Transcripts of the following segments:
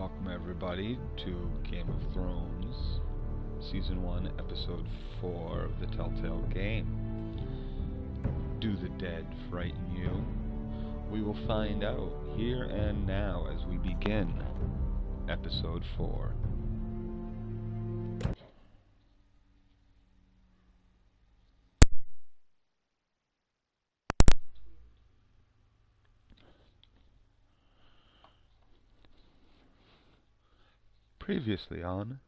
Welcome everybody to Game of Thrones, Season 1, Episode 4 of the Telltale Game. Do the dead frighten you? We will find out here and now as we begin Episode 4. Previously on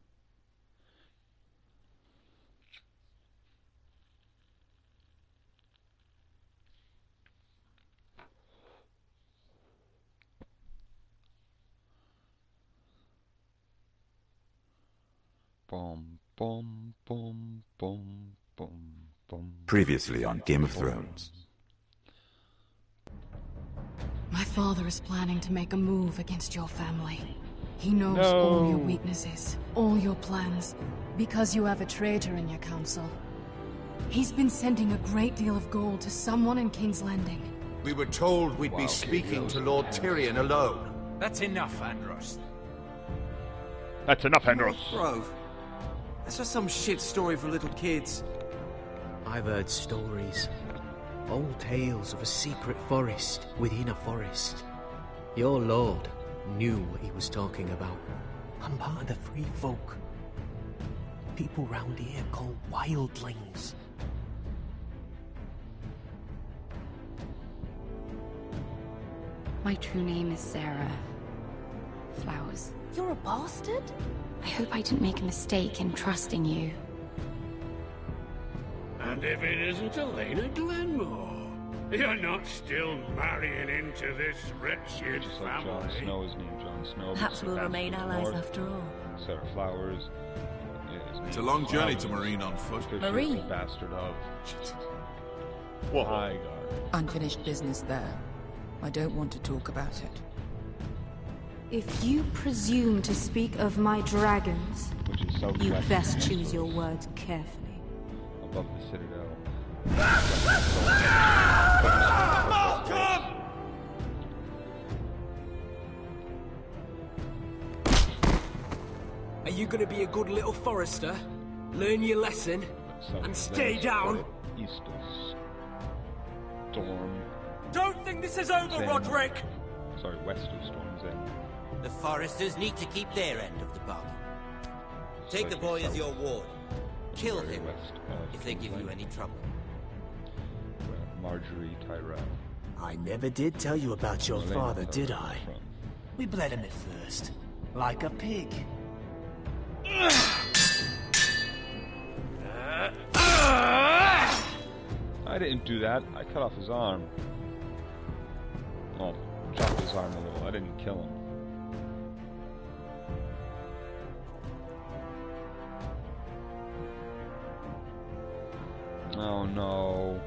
boom, boom, boom, boom, boom, boom. Previously on Game of Thrones. My father is planning to make a move against your family. He knows all your weaknesses, all your plans, because you have a traitor in your council. He's been sending a great deal of gold to someone in King's Landing. We were told we'd be speaking to Lord Tyrion alone. That's enough, Andros. That's enough, Andros. Grove. That's just some shit story for little kids. I've heard stories. Old tales of a secret forest within a forest. Your lord knew what he was talking about. I'm part of the free folk. People round here called wildlings. My true name is Sarah Flowers. You're a bastard? I hope I didn't make a mistake in trusting you. And if it isn't Elena Glenmore, you're not still marrying into this wretched Just like family. Jon Snow is named Jon Snow. Perhaps we'll remain allies after all. Sarah Flowers is It's a named long journey to Flowers, Marine on foot. because she's Marine? the bastard of Whoa. Highgarden, Unfinished business there. I don't want to talk about it. If you presume to speak of my dragons, which is southwest. you best of choose your Westeros, words carefully. above the Citadel. Malcolm! Are you gonna be a good little forester? Learn your lesson? And stay down? East of Storm. Don't think this is over, Same. Roderick! Sorry, west of Storm's End. The Foresters need to keep their end of the bargain. Take the boy as your ward. Kill Very him west of if they give Storm's you End. any trouble. Marjorie Tyrell. I never did tell you about your Elena father, Tyrell did I? from. We bled him at first, like a pig. I didn't do that. I cut off his arm. Oh, chopped his arm a little. I didn't kill him. Oh no.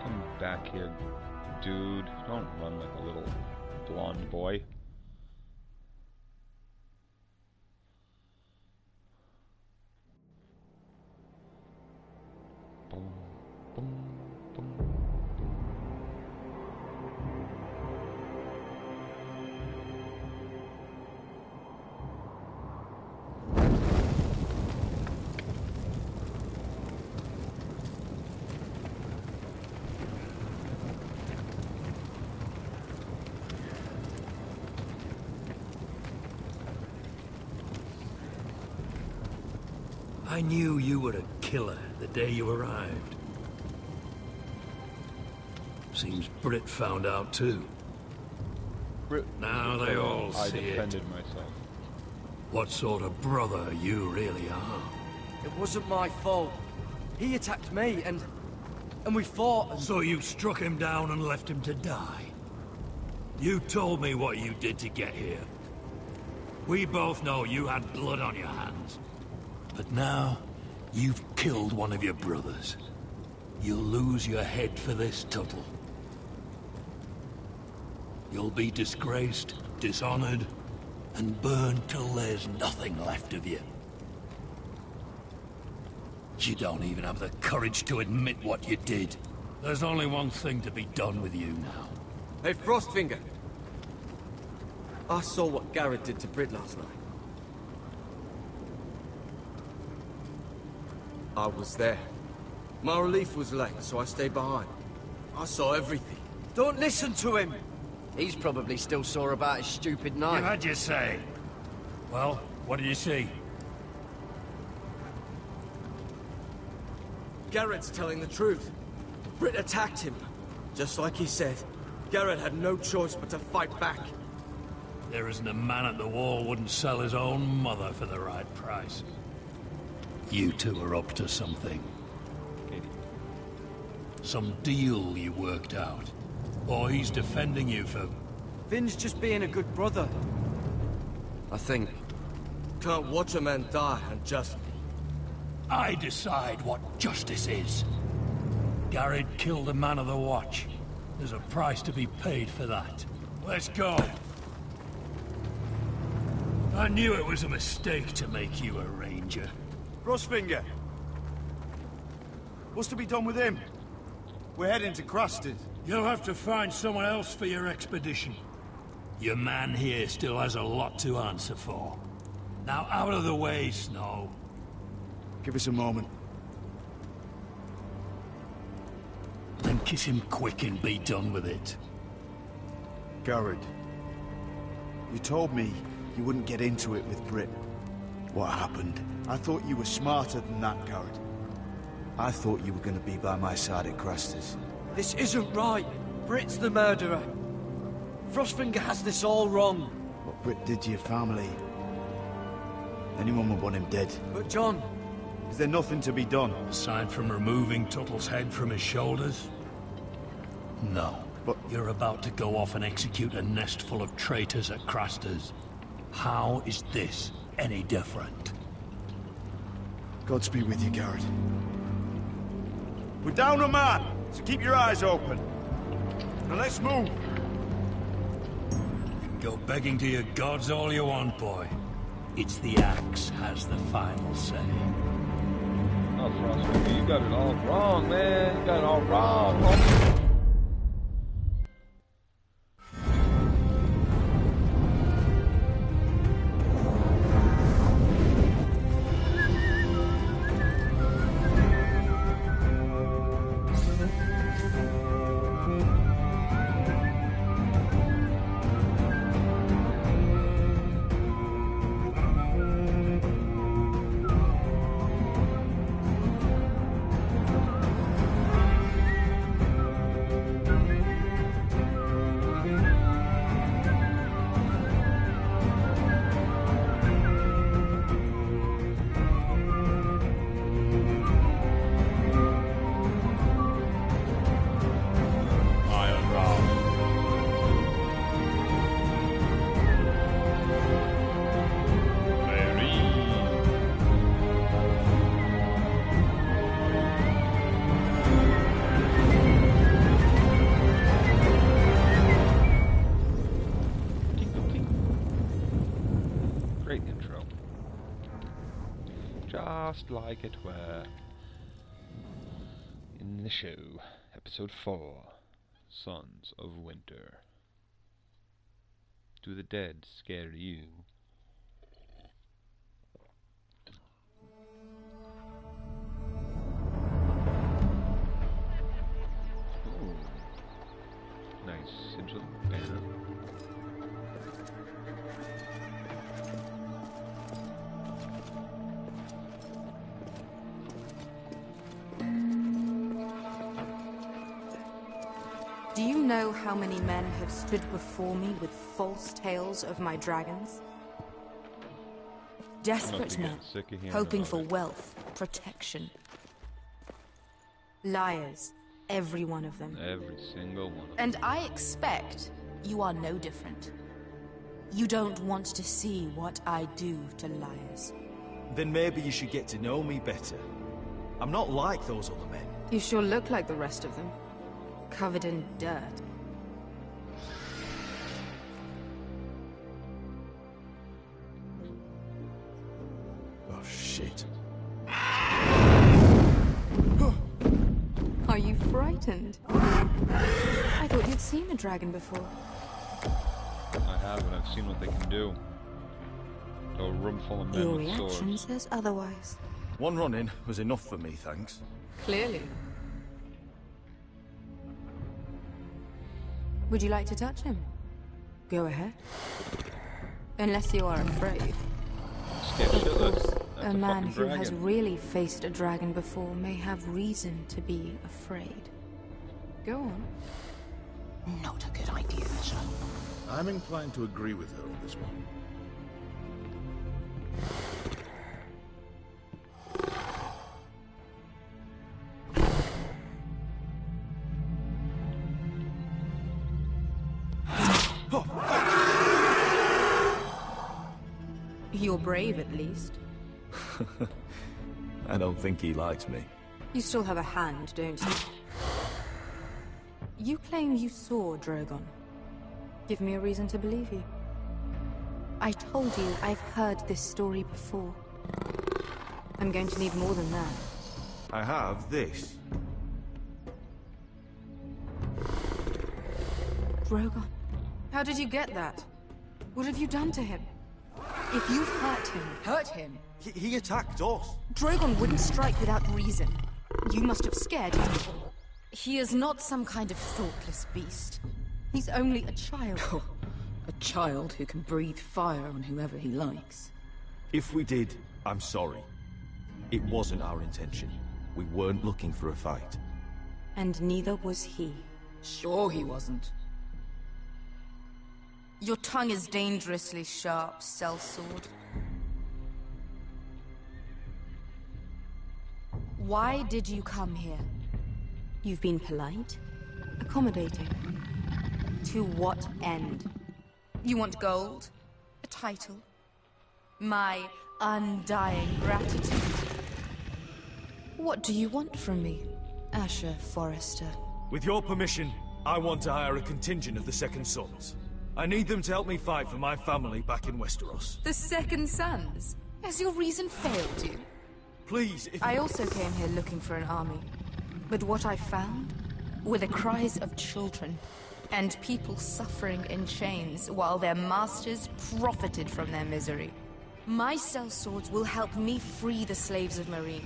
Come back here, dude. Don't run like a little blonde boy. Boom, boom, boom. I knew you were a killer the day you arrived. Seems Britt found out too. Now they all I see it. defended myself. What sort of brother you really are. It wasn't my fault. He attacked me, and we fought, and... So you struck him down and left him to die. You told me what you did to get here. We both know you had blood on your hands. But now, you've killed one of your brothers. You'll lose your head for this, Tuttle. You'll be disgraced, dishonored, and burned till there's nothing left of you. You don't even have the courage to admit what you did. There's only one thing to be done with you now. Hey, Frostfinger. I saw what Garrett did to Britt last night. I was there. My relief was late, so I stayed behind. I saw everything. Don't listen to him! He's probably still sore about his stupid knife. You had your say. Well, what did you see? Garrett's telling the truth. Britt attacked him. Just like he said. Garrett had no choice but to fight back. There isn't a man at the wall wouldn't sell his own mother for the right price. You two are up to something. Some deal you worked out. Or he's defending you for... Finn's just being a good brother. I think. Can't watch a man die unjustly. I decide what justice is. Garrett killed a man of the Watch. There's a price to be paid for that. Let's go. I knew it was a mistake to make you a ranger. Frostfinger. What's to be done with him? We're heading to Crusted. You'll have to find someone else for your expedition. Your man here still has a lot to answer for. Now out of the way, Snow. Give us a moment. Then kiss him quick and be done with it. Garrett. You told me you wouldn't get into it with Britt. What happened? I thought you were smarter than that, Garrett. I thought you were going to be by my side at Craster's. This isn't right. Britt's the murderer. Frostfinger has this all wrong. What Britt did to your family. Anyone would want him dead. But John... Is there nothing to be done? Aside from removing Tuttle's head from his shoulders? No. But... You're about to go off and execute a nest full of traitors at Craster's. How is this any different? Godspeed with you, Garrett. We're down a man, so keep your eyes open. Now let's move. You can go begging to your gods all you want, boy. It's the axe has the final say. Oh, Frostfinger, you got it all wrong, man. You got it all wrong, homie. Just like it were in the show, episode 4, Sons of Winter. Do the dead scare you? Ooh. Nice sigil banner. Do you know how many men have stood before me with false tales of my dragons? Desperate men, hoping for wealth, protection. Liars, every one of them. Every single one of them. And I expect you are no different. You don't want to see what I do to liars. Then maybe you should get to know me better. I'm not like those other men. You sure look like the rest of them. Covered in dirt. Oh, shit. Are you frightened? I thought you'd seen a dragon before. I haven't. I've seen what they can do. A room full of men Your with reaction swords. says otherwise. One run-in was enough for me, thanks. Clearly. Would you like to touch him? Go ahead. Unless you are afraid. Scared Of shitless. course, That's a a man fucking who has dragon. really faced a dragon before may have reason to be afraid. Go on. Not a good idea, Asher. I'm inclined to agree with her on this one. You're brave, at least. I don't think he likes me. You still have a hand, don't you? You claim you saw Drogon. Give me a reason to believe you. I told you I've heard this story before. I'm going to need more than that. I have this. Drogon. How did you get that? What have you done to him? If you've hurt him... Hurt him? He attacked us. Drogon wouldn't strike without reason. You must have scared him. He is not some kind of thoughtless beast. He's only a child. Oh, a child who can breathe fire on whoever he likes. If we did, I'm sorry. It wasn't our intention. We weren't looking for a fight. And neither was he. Sure he wasn't. Your tongue is dangerously sharp, sellsword. Why did you come here? You've been polite, accommodating. To what end? You want gold? A title? My undying gratitude? What do you want from me, Asher Forrester? With your permission, I want to hire a contingent of the Second Sons. I need them to help me fight for my family back in Westeros. The Second Sons? Has your reason failed you? Please, if... I also came here looking for an army. But what I found were the cries of children and people suffering in chains while their masters profited from their misery. My sellswords will help me free the slaves of Meereen.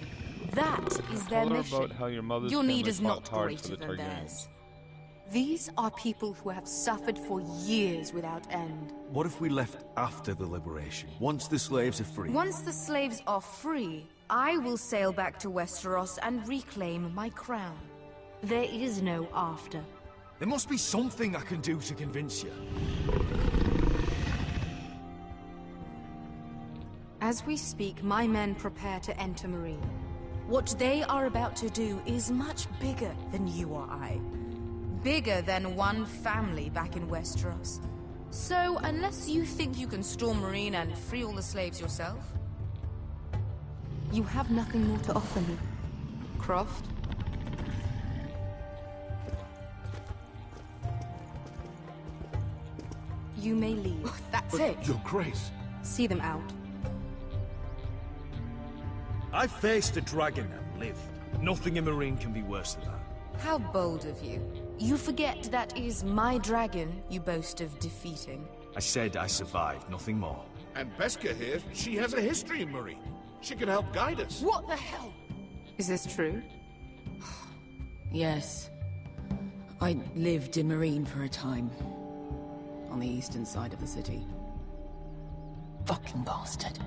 That is their Tell her mission. about how your mother's Your need family is fought not hard for greater the than Targaryens. theirs. These are people who have suffered for years without end. What if we left after the liberation, once the slaves are free? Once the slaves are free, I will sail back to Westeros and reclaim my crown. There is no after. There must be something I can do to convince you. As we speak, my men prepare to enter Meereen. What they are about to do is much bigger than you or I. Bigger than one family back in Westeros. So, unless you think you can storm Meereen and free all the slaves yourself, you have nothing more to offer me, Croft. You may leave. That's it. Your Grace. See them out. I faced a dragon and lived. Nothing in Meereen can be worse than that. How bold of you. You forget that is my dragon you boast of defeating. I said I survived, nothing more. And Beskha here, she has a history in Meereen. She can help guide us. What the hell? Is this true? Yes. I lived in Meereen for a time. On the eastern side of the city. Fucking bastard.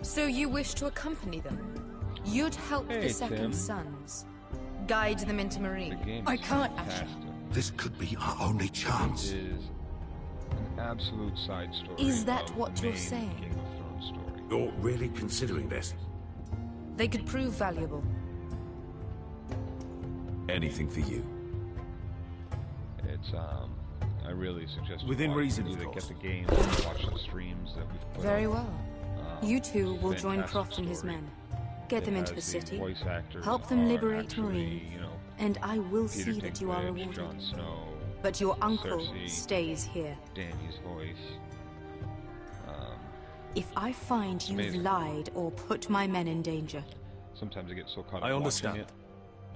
So you wish to accompany them? You'd help Hey, the Second Tim. Sons. Guide them into The Meereen. game I is can't, fantastic. This could be our only It chance. is an absolute side story. Is that of what the you're main saying? Game of Thrones story. You're really considering this? They could prove valuable. Anything for you. It's I really suggest you Within watch- reason, of either course. get the game or watch the streams that we've put Very up. well. You two will join fantastic Croft and his story. men. Get them It into the has city. voice actors Help them are liberate actually, Meereen. you know, And I will Peter see that you are Dinklage, rewarded. Jon Snow, But your uncle Cersei, stays here. Dany's voice. If I find you've amazing. lied or put my men in danger, Sometimes I get so caught up I watching understand. it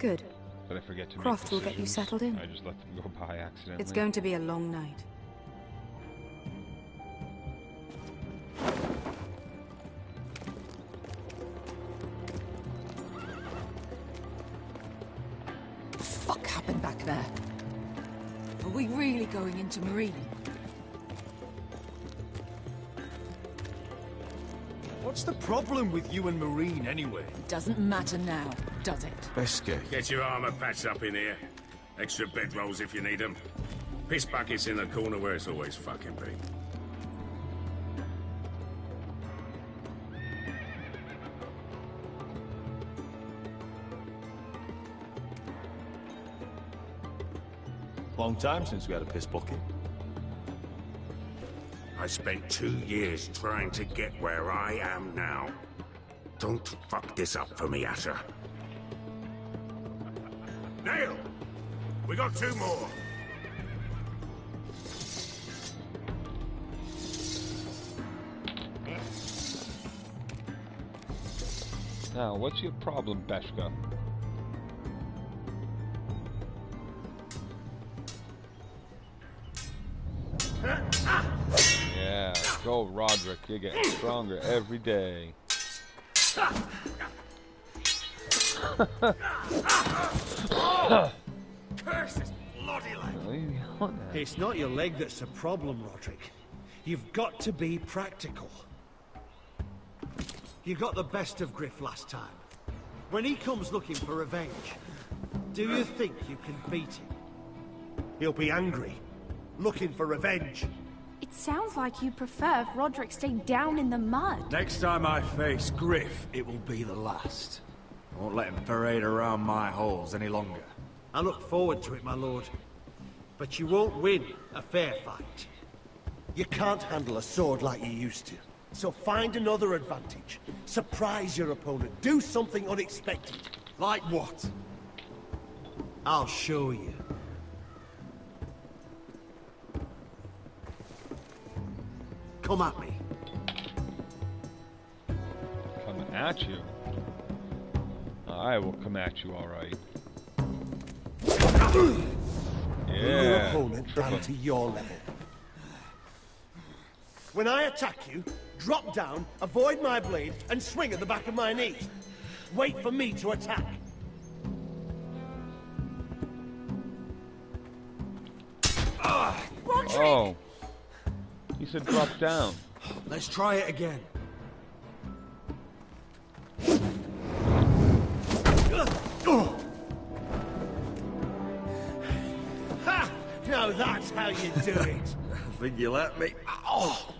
Good. But I forget to Croft make will get you decisions. settled in. I just let them go by accidentally. It's going to be a long night. What the fuck happened back there? Are we really going into Marine? What's the problem with you and Marine, anyway? It doesn't matter now, does it? Beske. Get your armor patched up in here. Extra bedrolls if you need them. Piss buckets in the corner where it's always fucking been. Long time since we had a piss bucket. I spent 2 years trying to get where I am now. Don't fuck this up for me, Asher. Nail! We got 2 more. Now, what's your problem, Beshka? Yeah, go Roderick, you're getting stronger every day. Curse this bloody leg! It's not your leg that's a problem, Roderick. You've got to be practical. You got the best of Griff last time. When he comes looking for revenge, do you think you can beat him? He'll be angry, looking for revenge. It sounds like you prefer if Roderick stayed down in the mud. Next time I face Griff, it will be the last. I won't let him parade around my halls any longer. I look forward to it, my lord. But you won't win a fair fight. You can't handle a sword like you used to. So find another advantage. Surprise your opponent. Do something unexpected. Like what? I'll show you. Come at me. Come at you? I will come at you, alright. Your Yeah. opponent down to your level. When I attack you, drop down, avoid my blade, and swing at the back of my knee. Wait for me to attack. Roderick! Oh. He said drop down. Let's try it again. Ha! Now that's how you do it. I think you let me. Oh!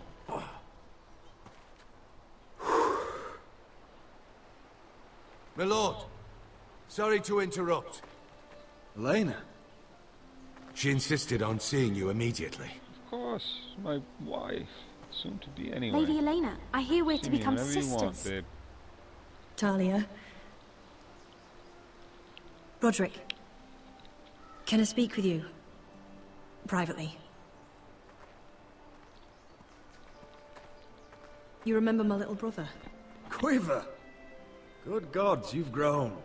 My lord, sorry to interrupt. Elena? She insisted on seeing you immediately. Of course, my wife. Soon to be anyway. Lady Elena, I hear we're to See me become whenever you sisters. want, babe. Talia. Roderick. Can I speak with you? Privately. You remember my little brother? Quiver! Good gods, you've grown.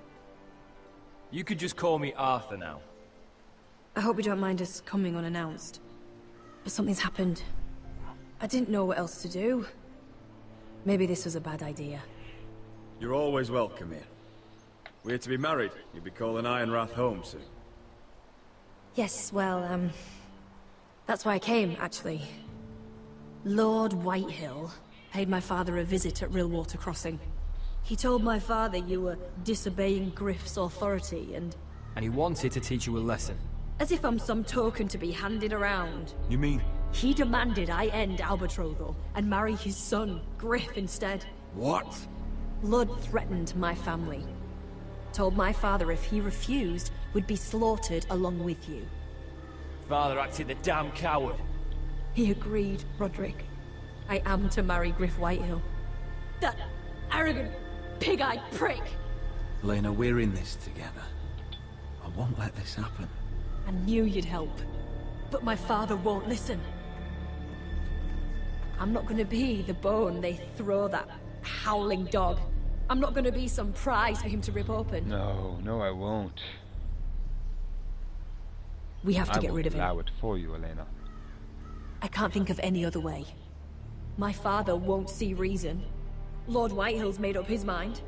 You could just call me Arthur now. I hope you don't mind us coming unannounced. But something's happened. I didn't know what else to do. Maybe this was a bad idea. You're always welcome here. We're to be married. You'll be calling Ironrath home soon. Yes, well, that's why I came, actually. Lord Whitehill paid my father a visit at Rillwater Crossing. He told my father you were disobeying Griff's authority, and he wanted to teach you a lesson. as if I'm some token to be handed around. You mean? He demanded I end our betrothal and marry his son, Griff, instead. What? Ludd threatened my family. Told my father if he refused, we'd be slaughtered along with you. Father acted the damn coward. He agreed, Roderick. I am to marry Griff Whitehill. That arrogant, pig-eyed prick! Lena, we're in this together. I won't let this happen. I knew you'd help. But my father won't listen. I'm not gonna be the bone they throw that howling dog. I'm not gonna be some prize for him to rip open. No, no, I won't. We have to get rid of him. I will allow it for you, Elena. I can't think of any other way. My father won't see reason. Lord Whitehill's made up his mind.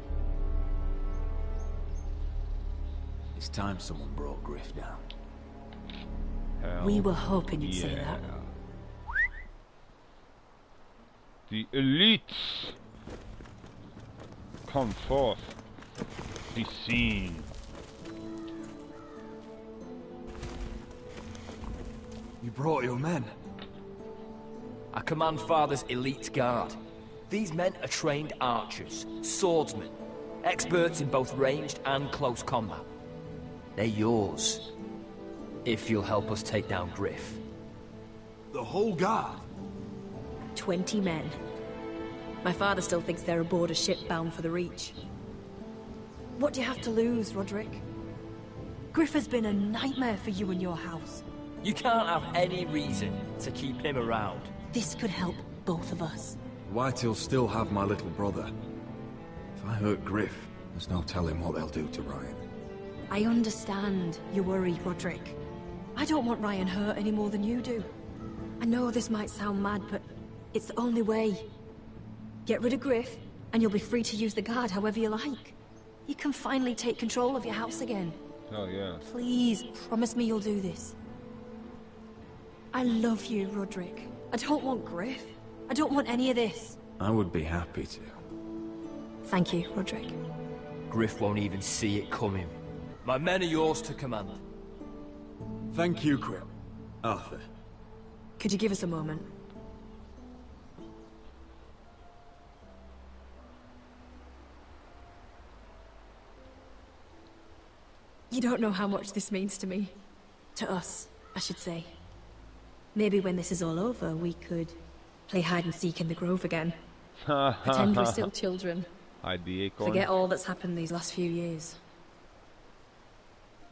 It's time someone brought Griff down. Hell We were hoping you'd say that. The elites! Come forth. Be seen. You brought your men. I command Father's elite guard. These men are trained archers, swordsmen, experts in both ranged and close combat. They're yours, if you'll help us take down Griff. The whole guard? 20 men. My father still thinks they're aboard a ship bound for the Reach. What do you have to lose, Roderick? Griff has been a nightmare for you and your house. You can't have any reason to keep him around. This could help both of us. Whitehill'll still have my little brother. If I hurt Griff, there's no telling what they'll do to Ryan. I understand your worry, Roderick. I don't want Ryan hurt any more than you do. I know this might sound mad, but it's the only way. Get rid of Griff, and you'll be free to use the guard however you like. You can finally take control of your house again. Oh, yeah. Please, promise me you'll do this. I love you, Roderick. I don't want Griff. I don't want any of this. I would be happy to. Thank you, Roderick. Griff won't even see it coming. My men are yours to command. Thank you, Quill. Arthur. Could you give us a moment? You don't know how much this means to me. To us, I should say. Maybe when this is all over, we could play hide and seek in the grove again. Pretend we're still children. Hide the acorn. Forget all that's happened these last few years.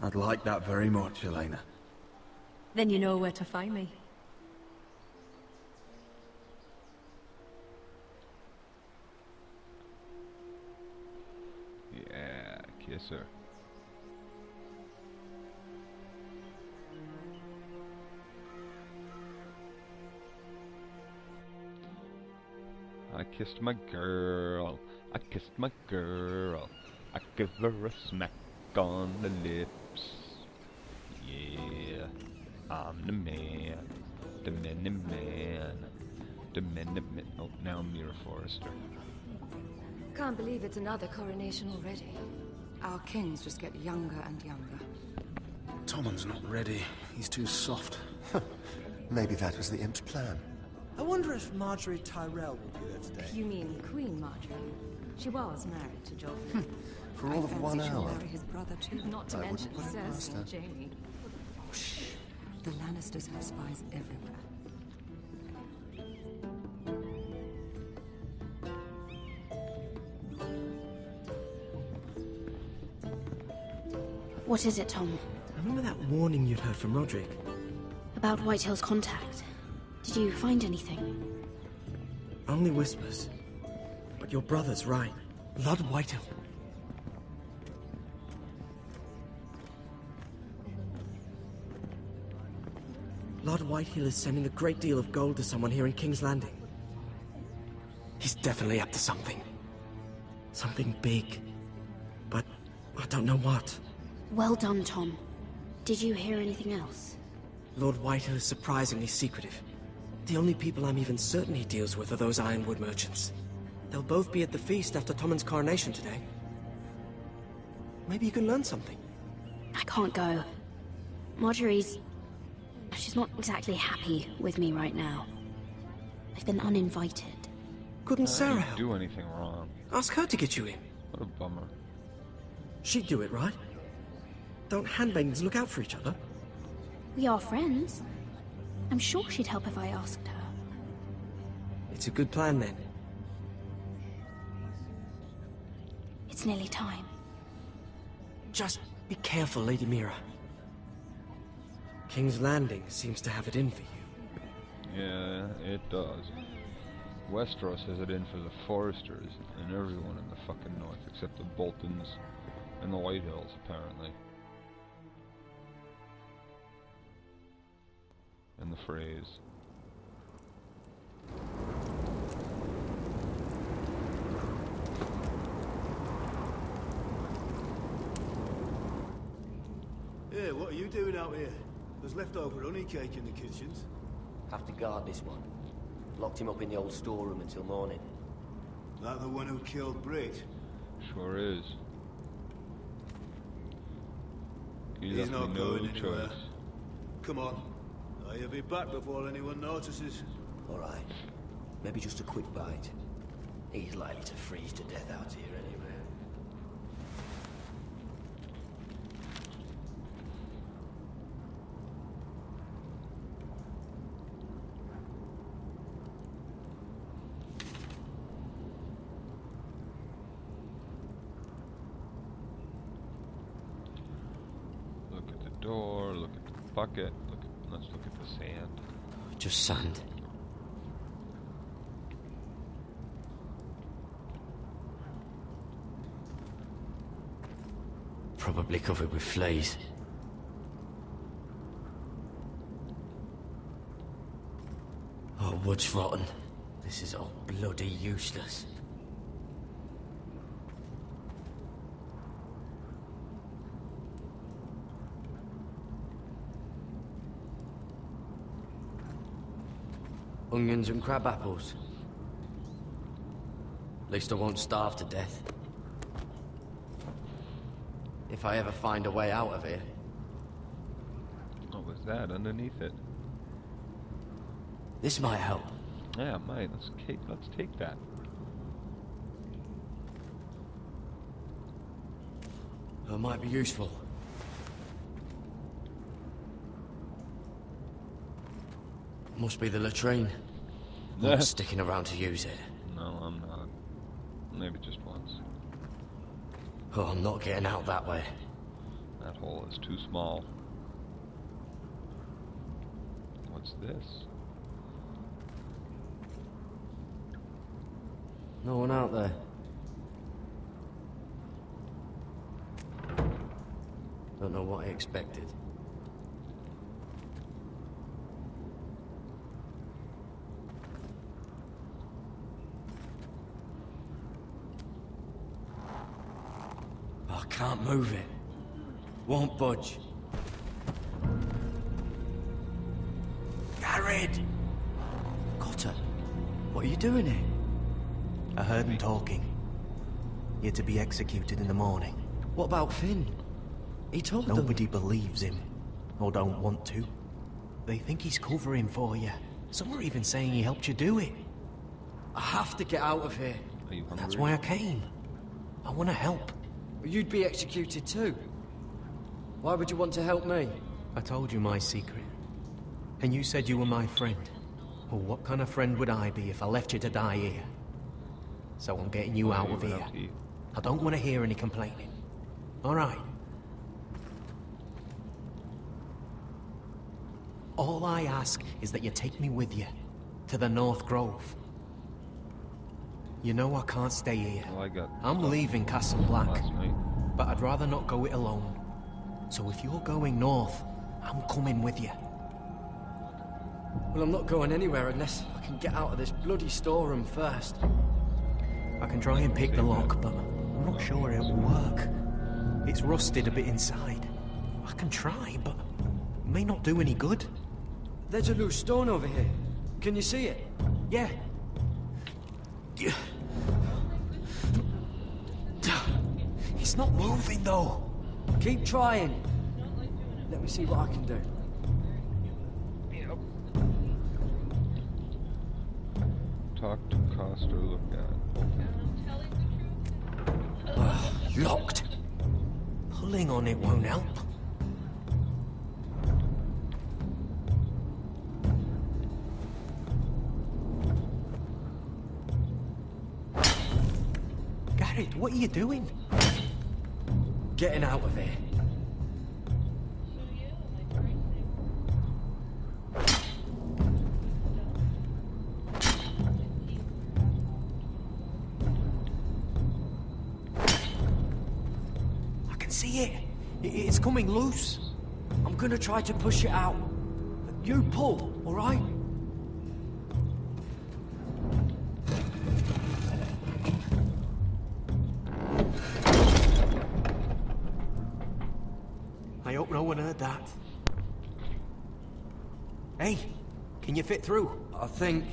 I'd like that very much, Elena. Then you know where to find me. Yeah, kiss her. I kissed my girl. I kissed my girl. I give her a smack on the lips. Yeah, I'm the man. The man. The man. Oh, now I'm Mira Forrester. Can't believe it's another coronation already. Our kings just get younger and younger. Tommen's not ready. He's too soft. Maybe that was the imp's plan. I wonder if Marjorie Tyrell will be there today. You mean Queen Marjorie? She was married to Joffrey. For all of 1 hour. Marry his brother too. Not to mention Cersei and Jaime. Oh, shh. The Lannisters have spies everywhere. What is it, Tom? Remember that warning you'd heard from Roderick? About Whitehill's contact. Did you find anything? Only whispers. But your brother's right. Lord Whitehill. Lord Whitehill is sending a great deal of gold to someone here in King's Landing. He's definitely up to something. Something big. But I don't know what. Well done, Tom. Did you hear anything else? Lord Whitehill is surprisingly secretive. The only people I'm even certain he deals with are those ironwood merchants. They'll both be at the feast after Tommen's coronation today. Maybe you can learn something. I can't go. Marjorie's... she's not exactly happy with me right now. I've been uninvited. Couldn't Sarah didn't do anything wrong. Ask her to get you in. What a bummer. She'd do it, right? Don't handmaidens look out for each other? We are friends. I'm sure she'd help if I asked her. It's a good plan, then. It's nearly time. Just be careful, Lady Mira. King's Landing seems to have it in for you. Yeah, it does. Westeros has it in for the Foresters and everyone in the fucking north except the Boltons and the White Hills, apparently. And the Freys. Yeah, what are you doing out here? There's leftover honey cake in the kitchens. Have to guard this one. Locked him up in the old storeroom until morning. That the one who killed Brit? Sure is. He's not going anywhere. Come on. I'll be back before anyone notices. All right. Maybe just a quick bite. He's likely to freeze to death out here anyway. Look at the door, look at the bucket, let's look at the sand. Just sand. Probably covered with fleas. Oh, wood's rotten. This is all bloody useless. Onions and crab apples. At least I won't starve to death. If I ever find a way out of here. What was that underneath it? This might help. Yeah, it might. Let's take that. It might be useful. Must be the latrine. I'm not sticking around to use it. No, I'm not. Maybe just once. Oh, I'm not getting out that way. That hole is too small. What's this? No one out there. Don't know what I expected. I can't move it. Won't budge. Garrett! Cotter, what are you doing here? I heard him talking. You're to be executed in the morning. What about Finn? He told them... Nobody believes him. Or don't want to. They think he's covering for you. Some are even saying he helped you do it. I have to get out of here. Are you hungry? That's why I came. I want to help. You'd be executed too. Why would you want to help me? I told you my secret. And you said you were my friend. Well, what kind of friend would I be if I left you to die here? So I'm getting you out of here. I don't want to hear any complaining. All right. All I ask is that you take me with you to the North Grove. You know I can't stay here. Well, I'm leaving Castle Black, but I'd rather not go it alone. So if you're going north, I'm coming with you. Well, I'm not going anywhere unless I can get out of this bloody storeroom first. I can try and pick the lock, but I'm not sure it'll work. It's rusted a bit inside. I can try, but it may not do any good. There's a loose stone over here. Can you see it? Yeah. It's not moving, though. Keep trying. Let me see what I can do. Talk to Costa, look at. Locked. Pulling on it won't help. Garrett, what are you doing? Getting out of here. can see it. It's coming loose. I'm gonna try to push it out. You pull, alright? I hope no one heard that. Hey, can you fit through? I think...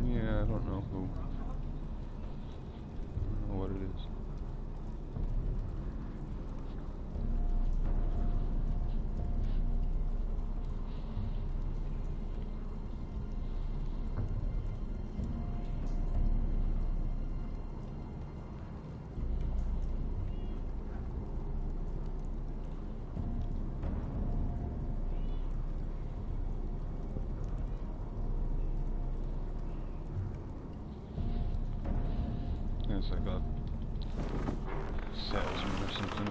Yeah, I don't know who. I don't know what it is. It's like a salesman or something.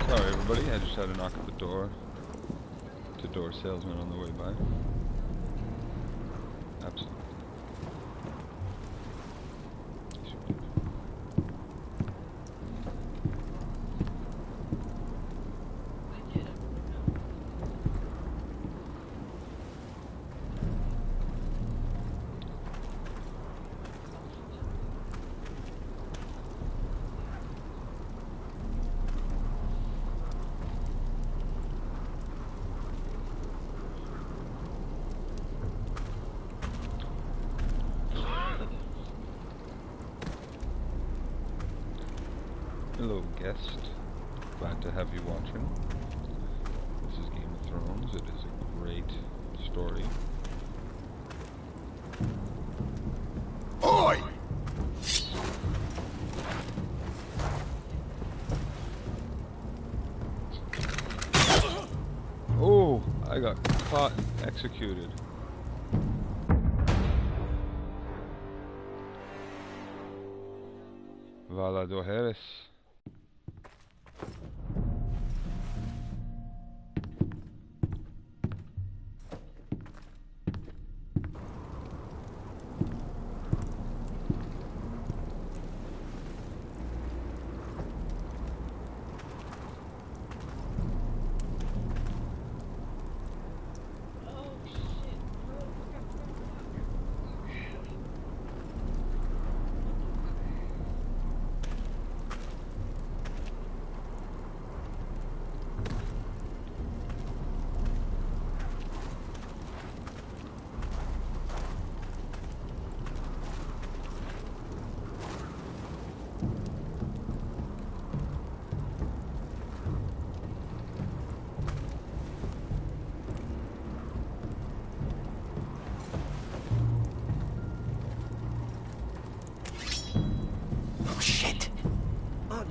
Sorry everybody, I just had to knock at the door. It's a door salesman on the way by. Absolutely. Hello guest, glad to have you watching. This is Game of Thrones, it is a great story. Oi! Oh, I got caught and executed. Valadoheres.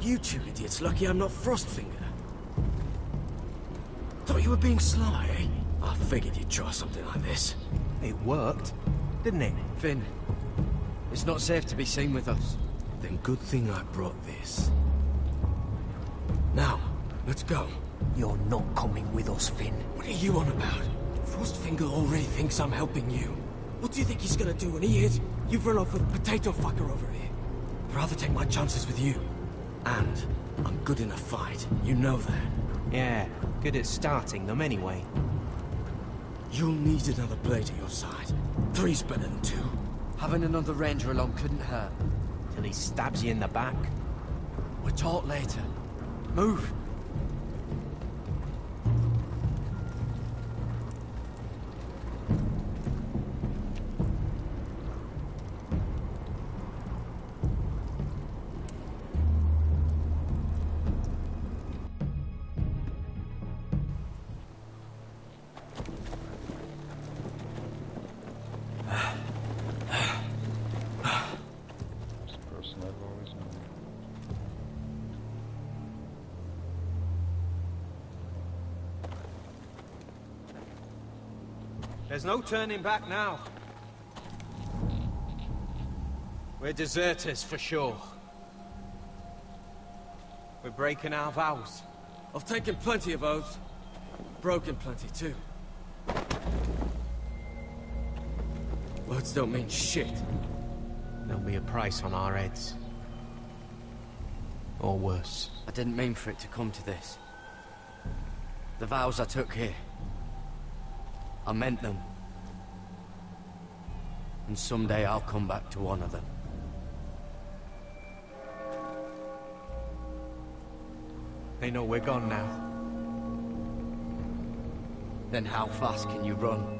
You two idiots lucky I'm not Frostfinger. Thought you were being sly, eh? I figured you'd try something like this. It worked, didn't it? Finn, it's not safe to be seen with us. Then good thing I brought this. Now, let's go. You're not coming with us, Finn. What are you on about? Frostfinger already thinks I'm helping you. What do you think he's gonna do when he hears you've run off with Potato Fucker over here? I'd rather take my chances with you. And I'm good in a fight, you know that. Yeah, good at starting them anyway. You'll need another blade at your side. 3's better than 2. Having another ranger along couldn't hurt. Till he stabs you in the back. We'll talk later. Move! There's no turning back now. We're deserters for sure. We're breaking our vows. I've taken plenty of oaths. Broken plenty, too. Words don't mean shit. There'll be a price on our heads. Or worse. I didn't mean for it to come to this. The vows I took here, I meant them. And someday I'll come back to honor them. They know we're gone now. Then how fast can you run?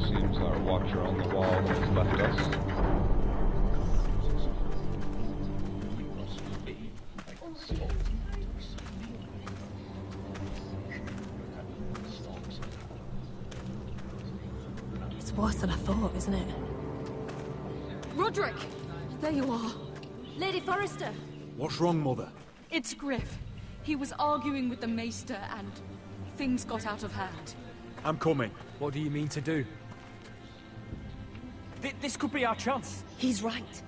Seems our watcher on the wall has left us. It's worse than I thought, isn't it? Roderick! There you are. Lady Forrester! What's wrong, Mother? It's Griff. He was arguing with the Maester and things got out of hand. I'm coming. What do you mean to do? This could be our chance. He's right.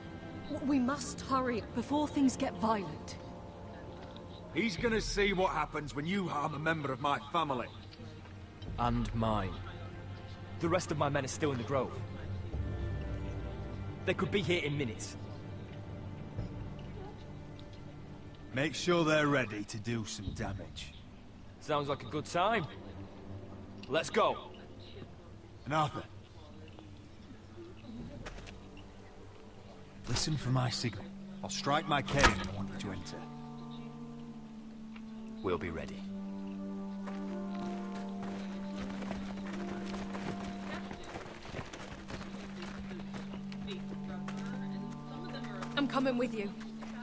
We must hurry before things get violent. He's gonna see what happens when you harm a member of my family. And mine. The rest of my men are still in the grove. They could be here in minutes. Make sure they're ready to do some damage. Sounds like a good time. Let's go. And Arthur, listen for my signal. I'll strike my cane when I want you to enter. We'll be ready. I'm coming with you.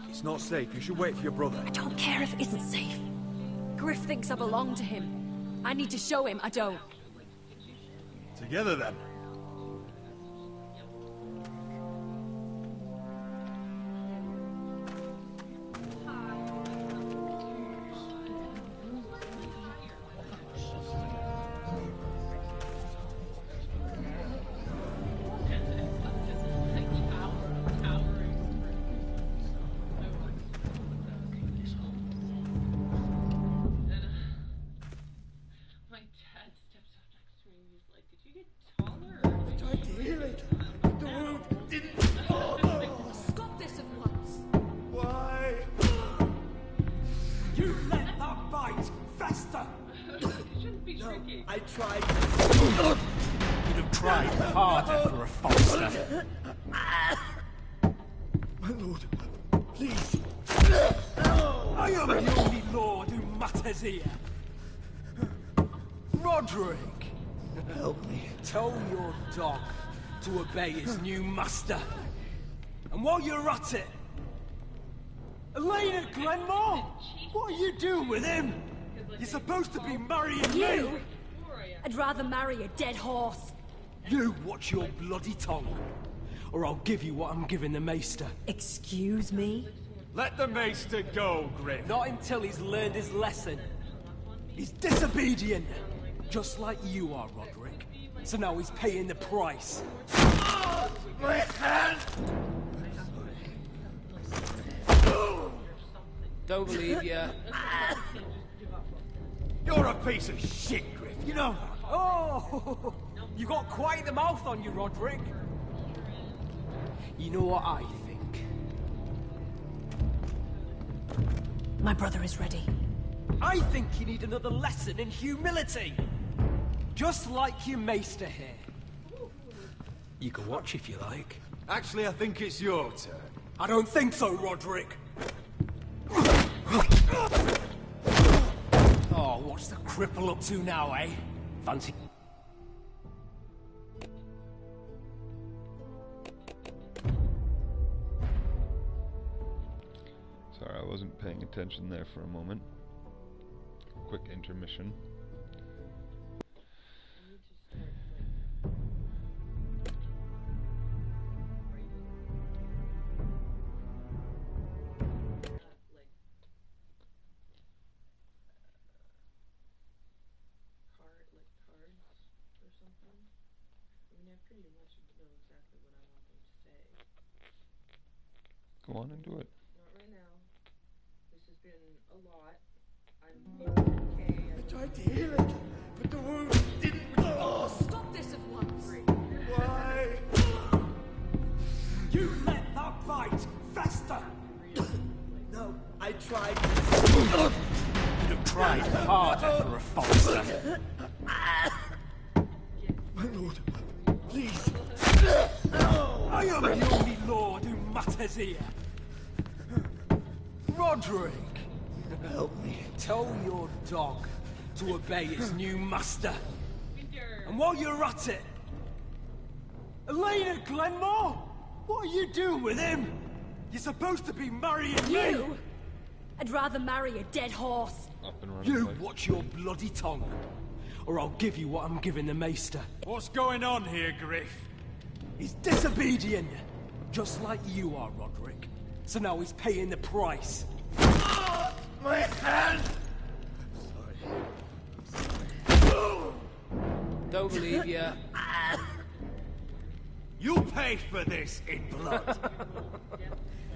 It's not safe. You should wait for your brother. I don't care if it isn't safe. Griff thinks I belong to him. I need to show him I don't. Together, then. Roderick! Help me. Tell your dog to obey his new master. And while you're at it, Elena Glenmore! What are you doing with him? You're supposed to be marrying me! I'd rather marry a dead horse. You watch your bloody tongue, or I'll give you what I'm giving the Maester. Excuse me? Let the Maester go, Griff. Not until he's learned his lesson. He's disobedient, just like you are, Roderick. So now he's paying the price. My hand! Don't believe ya. You're a piece of shit, Griff. You know that. Oh! You got quite the mouth on you, Roderick. You know what I think? My brother is ready. I think you need another lesson in humility. Just like your Maester here. You can watch if you like. Actually, I think it's your turn. I don't think so, Roderick. Oh, what's the cripple up to now, eh? Fancy... Sorry, wasn't paying attention there for a moment. Quick intermission. Go on and do it. Not right now. This has been a lot. I'm okay. I tried to heal it, but the wound didn't... Oh, Stop this at once! why? You let that fight fester! No, I tried. You'd have tried harder for a Forrester. My lord, please. I am the only lord who matters here. Roderick! Help me. Tell your dog to obey his new master. And while you're at it, Elena Glenmore? What are you doing with him? You're supposed to be marrying me! You? I'd rather marry a dead horse. Up and running. You watch your bloody tongue, or I'll give you what I'm giving the maester. What's going on here, Griff? He's disobedient, just like you are, Roderick. So now he's paying the price. My hand! Don't leave ya. You'll pay for this in blood.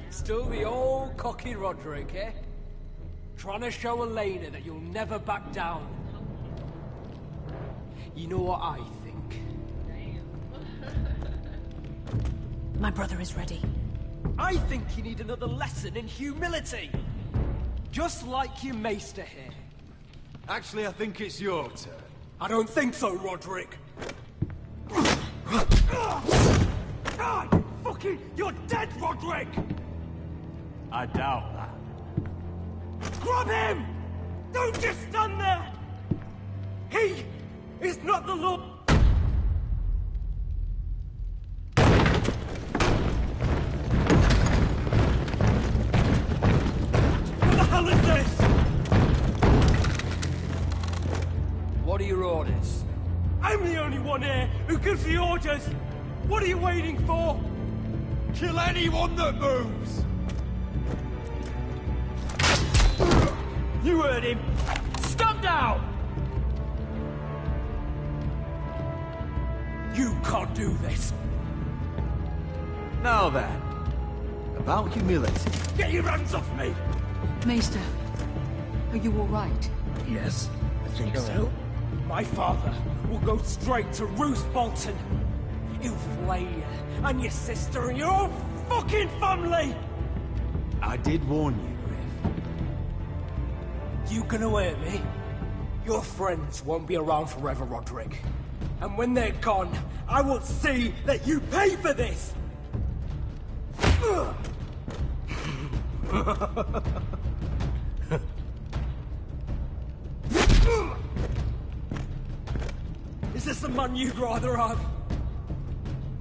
Still the old cocky Roderick, eh? Trying to show Elena that you'll never back down. You know what I think? My brother is ready. I think you need another lesson in humility. Just like your maester here. Actually, I think it's your turn. I don't think so, Roderick. You're dead, Roderick! I doubt that. Grab him! Don't just stand there! He is not the Lord. What the hell is this? What are your orders? I'm the only one here who gives the orders. What are you waiting for? Kill anyone that moves! You heard him. Stand down! You can't do this. Now then, about humility. Get your hands off me! Maester, are you all right? Yes, I think so. My father will go straight to Roose Bolton. He'll flay you, and your sister, and your whole fucking family! I did warn you, Griff. You gonna hear me? Your friends won't be around forever, Roderick. And when they're gone, I will see that you pay for this! Is this the man you'd rather have?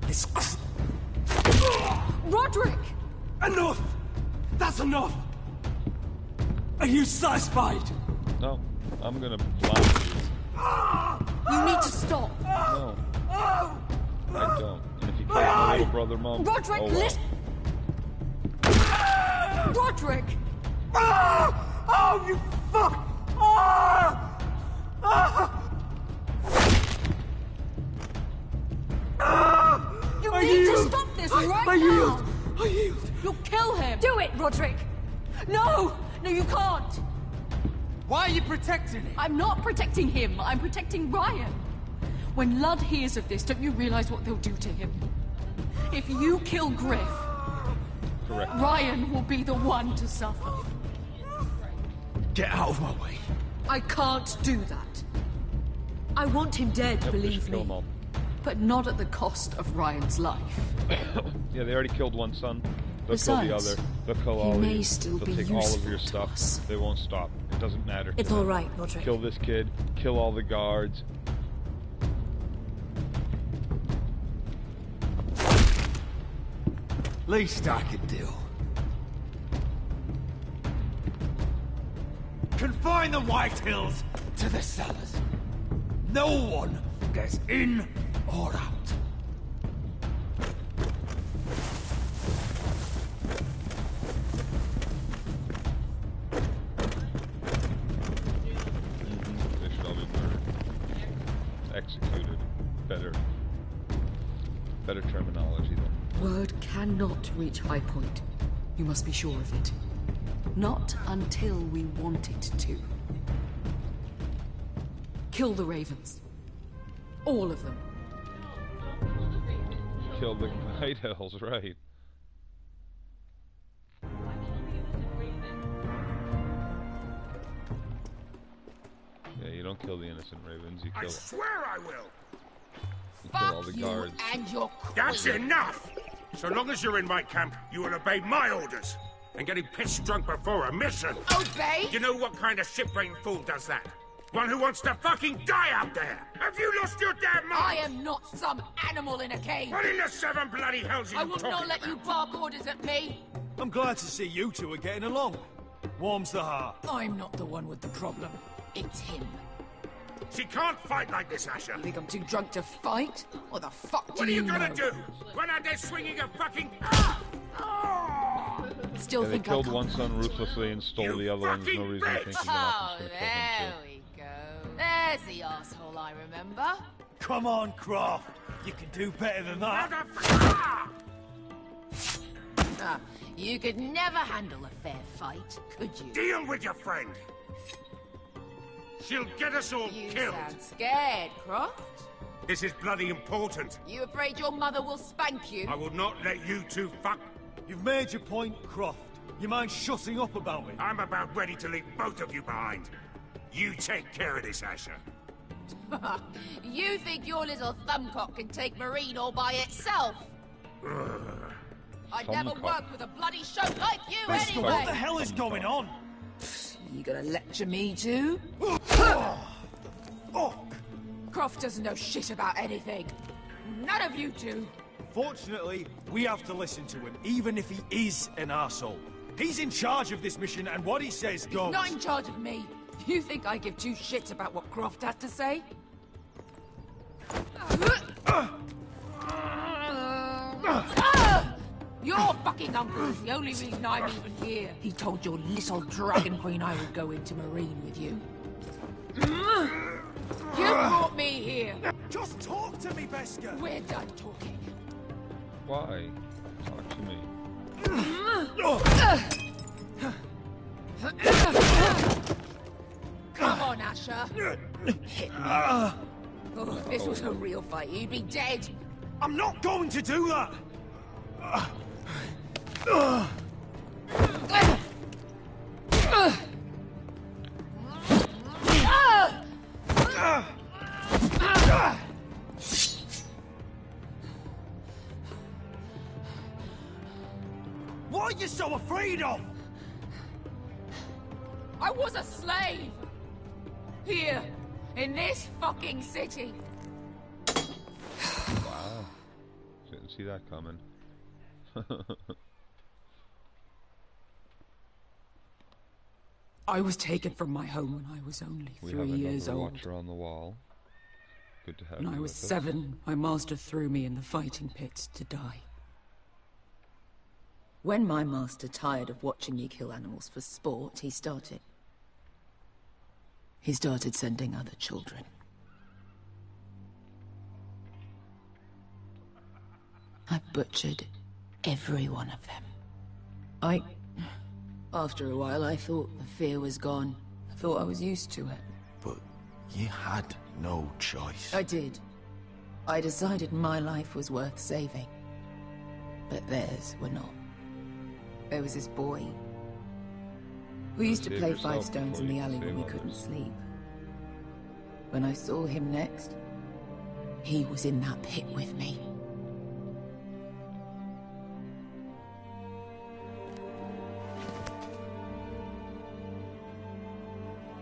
This Roderick! Enough! That's enough! Are you satisfied? No, I'm gonna blind you. You need to stop. No, I don't. And if you kill my little brother, Mom... Roderick, oh, well. listen! Roderick! Oh, you fuck! You need to stop this right I now! yield! I yield! You'll kill him! Do it, Roderick! No! No, you can't! Why are you protecting him? I'm not protecting him. I'm protecting Ryan. When Ludd hears of this, don't you realize what they'll do to him? If you kill Griff, correct, Ryan will be the one to suffer. Get out of my way. I can't do that. I want him dead, Yep, we believe should kill me. them all. But not at the cost of Ryan's life. Yeah, they already killed one son. They'll kill the Besides, other. They'll kill all he of may you. still They'll be take all of useful your to stuff. us. They won't stop. It doesn't matter. to It's them. all right, Roderick. Kill this kid. Kill all the guards. Least I could do. Confine the White Hills to the cellars. No one gets in or out. They shall be murdered. Executed. Better terminology then. Word cannot reach High Point. You must be sure of it. Not until we want it to. Kill the ravens. All of them. Kill the Night Elves, right. Yeah, you don't kill the innocent ravens, you kill... I swear I will! You kill all the guards. And your queen. That's enough! So long as you're in my camp, you will obey my orders. And getting pissed drunk before a mission. Obey? You know what kind of ship-brained fool does that? One who wants to fucking die out there! Have you lost your damn mind? I am not some animal in a cage. What in the seven bloody hells are you I will talking not let you about? bark orders at me. I'm glad to see you two are getting along. Warms the heart. I'm not the one with the problem. It's him. She can't fight like this, Asher. You think I'm too drunk to fight? What the fuck do What are you gonna know? do? Run out there swinging a fucking... Still Yeah, they think killed I'll one son ruthlessly and stole the other one. There's no reason to think you're not just gonna kill him too. we go. There's the asshole I remember. Come on, Croft. You can do better than that. Ah, you could never handle a fair fight, could you? Deal with your friend. She'll get us all You killed. sound scared, Croft. This is bloody important. You afraid your mother will spank you? I will not let you two fuck... You've made your point, Croft. You mind shutting up about me? I'm about ready to leave both of you behind. You take care of this, Asher. You think your little thumbcock can take Marine all by itself? I'd never work with a bloody show like you Bester, anyway! what the hell is going on? You gonna lecture me too? Croft doesn't know shit about anything. None of you do. Fortunately, we have to listen to him, even if he is an arsehole. He's in charge of this mission, and what he says goes. He's not in charge of me. You think I give two shits about what Croft has to say? Your fucking uncle is the only reason I'm even here. He told your little dragon queen I would go into Marine with you. You brought me here. Just talk to me, Beskar. We're done talking. Why? Talk to me. Come on, Asher. Hit me. Oh, if this was a real fight, you'd be dead. I'm not going to do that! What are you so afraid of? I was a slave. Here, in this fucking city. Wow. Didn't see that coming. I was taken from my home when I was only 3 years old. Watcher on the wall. Good to have When you I was with us. 7, my master threw me in the fighting pit to die. When my master tired of watching me kill animals for sport, he started sending other children. I butchered every one of them. After a while, I thought the fear was gone. I thought I was used to it. But you had no choice. I did. I decided my life was worth saving. But theirs were not. There was this boy. We used to Save play yourself 5 stones in before the you alley when save we others. couldn't sleep. When I saw him next, he was in that pit with me.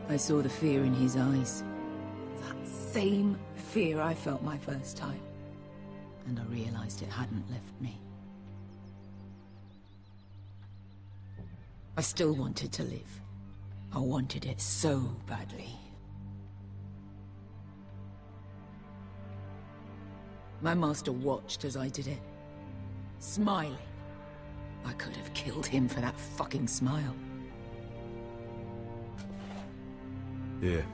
I saw the fear in his eyes. That same fear I felt my first time. And I realized it hadn't left me. I still wanted to live. I wanted it so badly. My master watched as I did it, smiling. I could have killed him for that fucking smile. Here.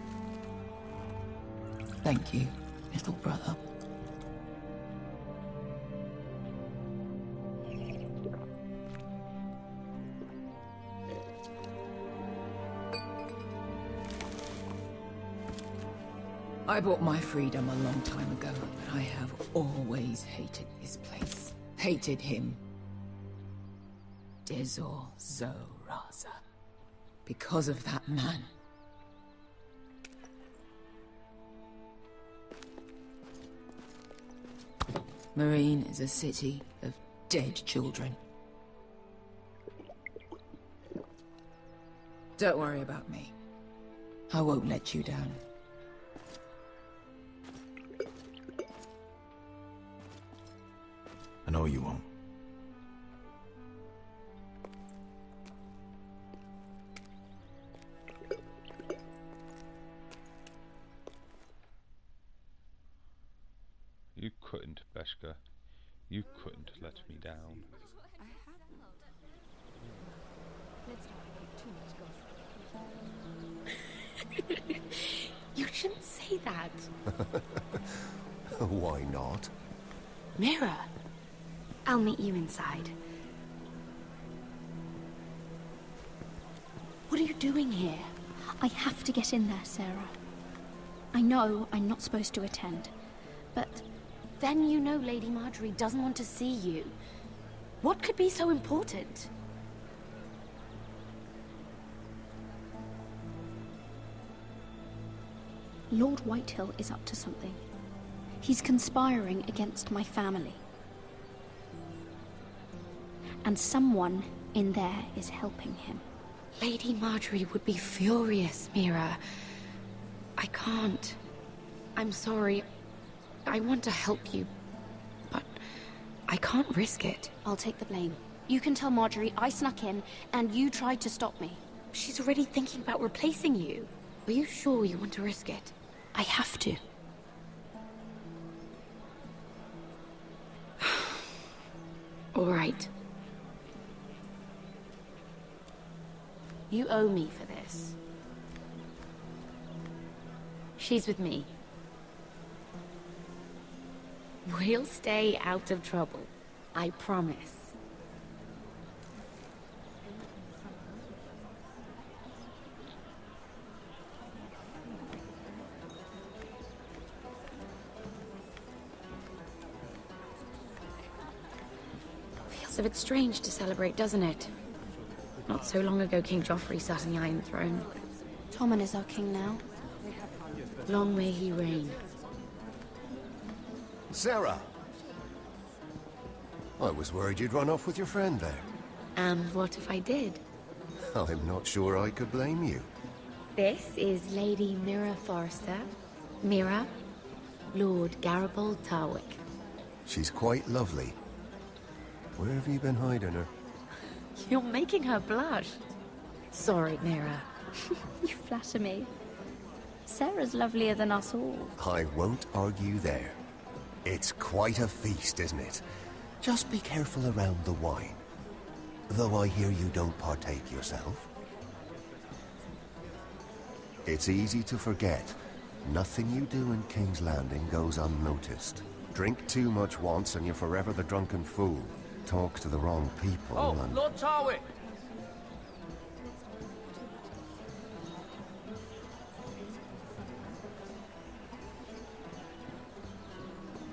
Thank you, little brother. I bought my freedom a long time ago, but I have always hated this place. Hated him. Dezor Zoraza. Because of that man. Marine is a city of dead children. Don't worry about me. I won't let you down. I know you won't. You couldn't, Beshka. You couldn't let me down. You shouldn't say that. Why not? Mira, I'll meet you inside. What are you doing here? I have to get in there, Sarah. I know I'm not supposed to attend, but then you know Lady Marjorie doesn't want to see you. What could be so important? Lord Whitehill is up to something. He's conspiring against my family. And someone in there is helping him. Lady Marjorie would be furious, Mira. I can't. I'm sorry. I want to help you, but I can't risk it. I'll take the blame. You can tell Marjorie I snuck in, and you tried to stop me. She's already thinking about replacing you. Are you sure you want to risk it? I have to. All right. You owe me for this. She's with me. We'll stay out of trouble. I promise. Feels a bit strange to celebrate, doesn't it? Not so long ago, King Joffrey sat on the Iron Throne. Tommen is our king now. Long may he reign. Sarah! I was worried you'd run off with your friend there. And what if I did? I'm not sure I could blame you. This is Lady Mira Forrester. Mira, Lord Garibald Tarwick. She's quite lovely. Where have you been hiding her? You're making her blush. Sorry, Mira. You flatter me. Sarah's lovelier than us all. I won't argue there. It's quite a feast, isn't it? Just be careful around the wine. Though I hear you don't partake yourself. It's easy to forget. Nothing you do in King's Landing goes unnoticed. Drink too much once and you're forever the drunken fool. Talk to the wrong people and... Lord Tarwick!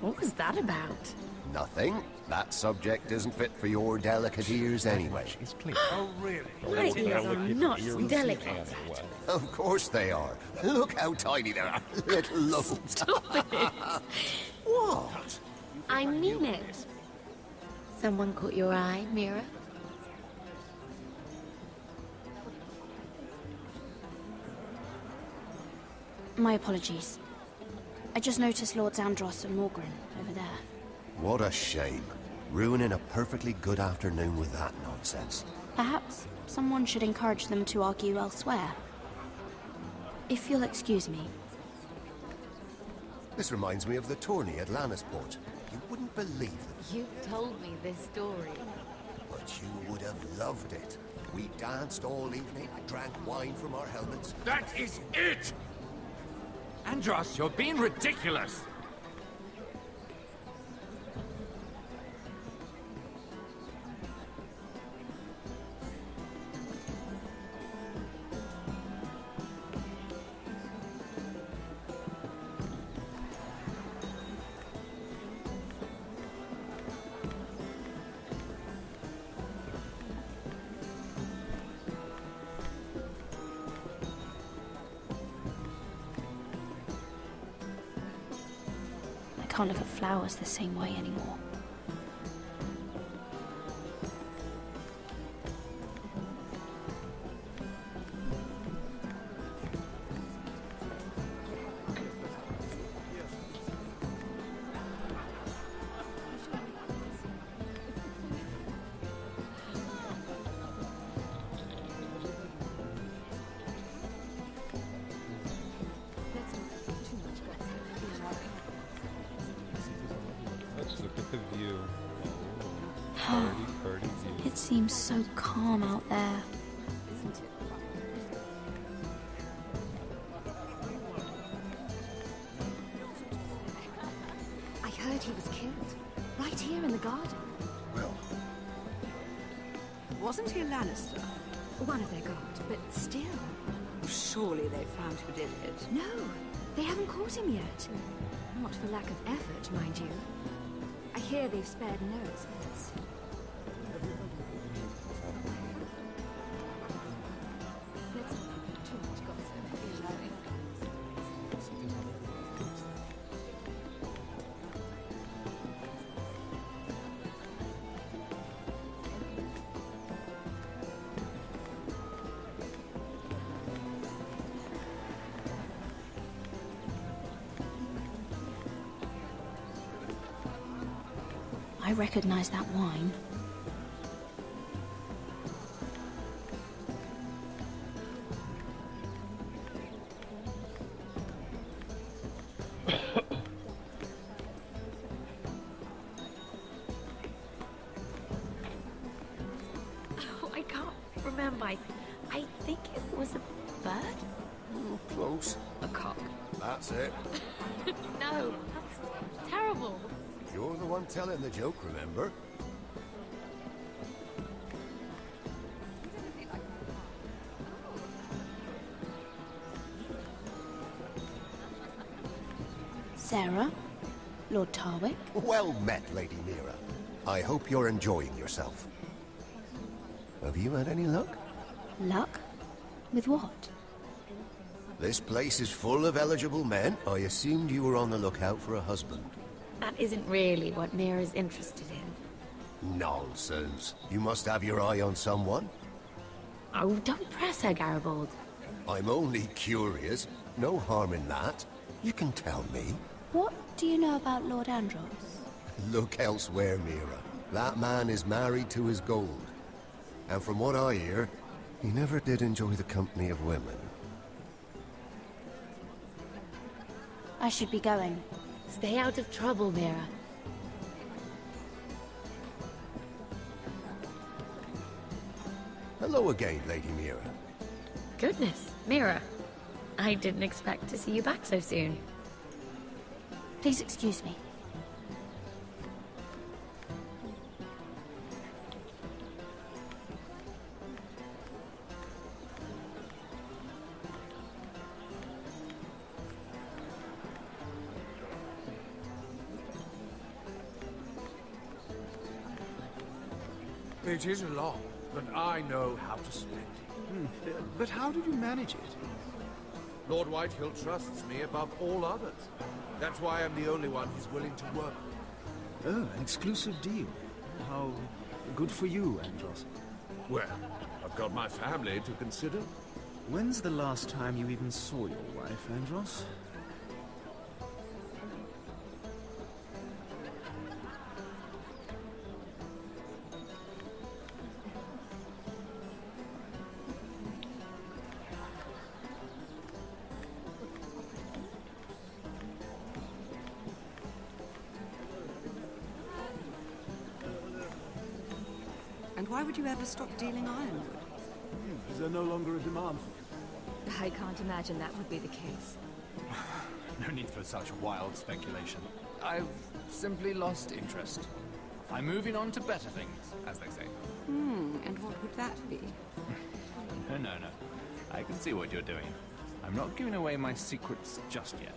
What was that about? Nothing. That subject isn't fit for your delicate ears anyway. Oh, really? My ears are not delicate. Of course they are. Look how tiny they are. Little lobes. Stop it. What? I mean it. Someone caught your eye, Mira? My apologies. I just noticed Lords Andros and Morgren over there. What a shame. Ruining a perfectly good afternoon with that nonsense. Perhaps someone should encourage them to argue elsewhere. If you'll excuse me. This reminds me of the tourney at Lannisport. You wouldn't believe it. You've told me this story. But you would have loved it. We danced all evening, drank wine from our helmets. That is it! Andros, you're being ridiculous! I can't look at flowers the same way anymore. It seems so calm out there. I heard he was killed. Right here in the garden. Well... Wasn't he a Lannister? One of their guard, but still. Surely they found who did it. No, they haven't caught him yet. Not for lack of effort, mind you. I hear they've spared no expense. I recognize that wine. Oh, I can't remember. I think it was a bird? Close. A cock. That's it. No, that's terrible. You're the one telling the joke, remember? Sarah? Lord Tarwick? Well met, Lady Mira. I hope you're enjoying yourself. Have you had any luck? Luck? With what? This place is full of eligible men. I assumed you were on the lookout for a husband. That isn't really what Mira's interested in. Nonsense. You must have your eye on someone. Oh, don't press her, Garibald. I'm only curious. No harm in that. You can tell me. What do you know about Lord Andros? Look elsewhere, Mira. That man is married to his gold. And from what I hear, he never did enjoy the company of women. I should be going. Stay out of trouble, Mira. Hello again, Lady Mira. Goodness, Mira. I didn't expect to see you back so soon. Please excuse me. It is a lot, but I know how to spend it. But how did you manage it? Lord Whitehill trusts me above all others. That's why I'm the only one he's willing to work with. Oh, an exclusive deal. How good for you, Andros. Well, I've got my family to consider. When's the last time you even saw your wife, Andros? Why would you ever stop dealing ironwood? Is there no longer a demand for it? I can't imagine that would be the case. No need for such wild speculation. I've simply lost interest. I'm moving on to better things, as they say. And what would that be? No. I can see what you're doing. I'm not giving away my secrets just yet.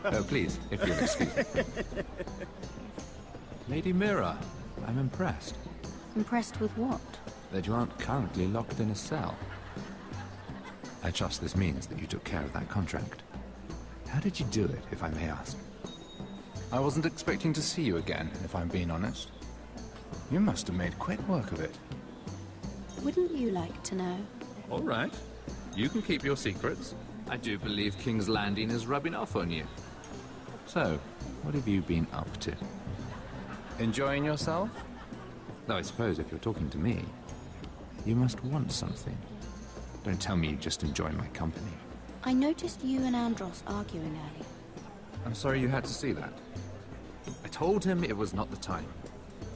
Oh, please, if you'll excuse me. Lady Mira, I'm impressed. Impressed with what? That you aren't currently locked in a cell. I trust this means that you took care of that contract. How did you do it, if I may ask? I wasn't expecting to see you again, if I'm being honest. You must have made quick work of it. Wouldn't you like to know? All right. You can keep your secrets. I do believe King's Landing is rubbing off on you. So, what have you been up to? Enjoying yourself? Though I suppose if you're talking to me, you must want something. Don't tell me you just enjoy my company. I noticed you and Andros arguing earlier. I'm sorry you had to see that. I told him it was not the time.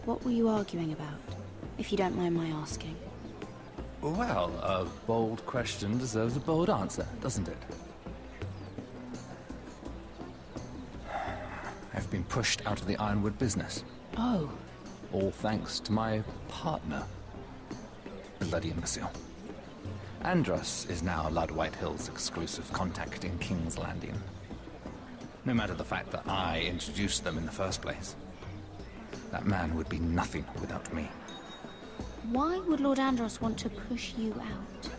What were you arguing about, if you don't mind my asking? Well, a bold question deserves a bold answer, doesn't it? I've been pushed out of the ironwood business. Oh. All thanks to my partner. Bloody imbecile. Andros is now Lord Whitehill's exclusive contact in King's Landing. No matter the fact that I introduced them in the first place. That man would be nothing without me. Why would Lord Andros want to push you out?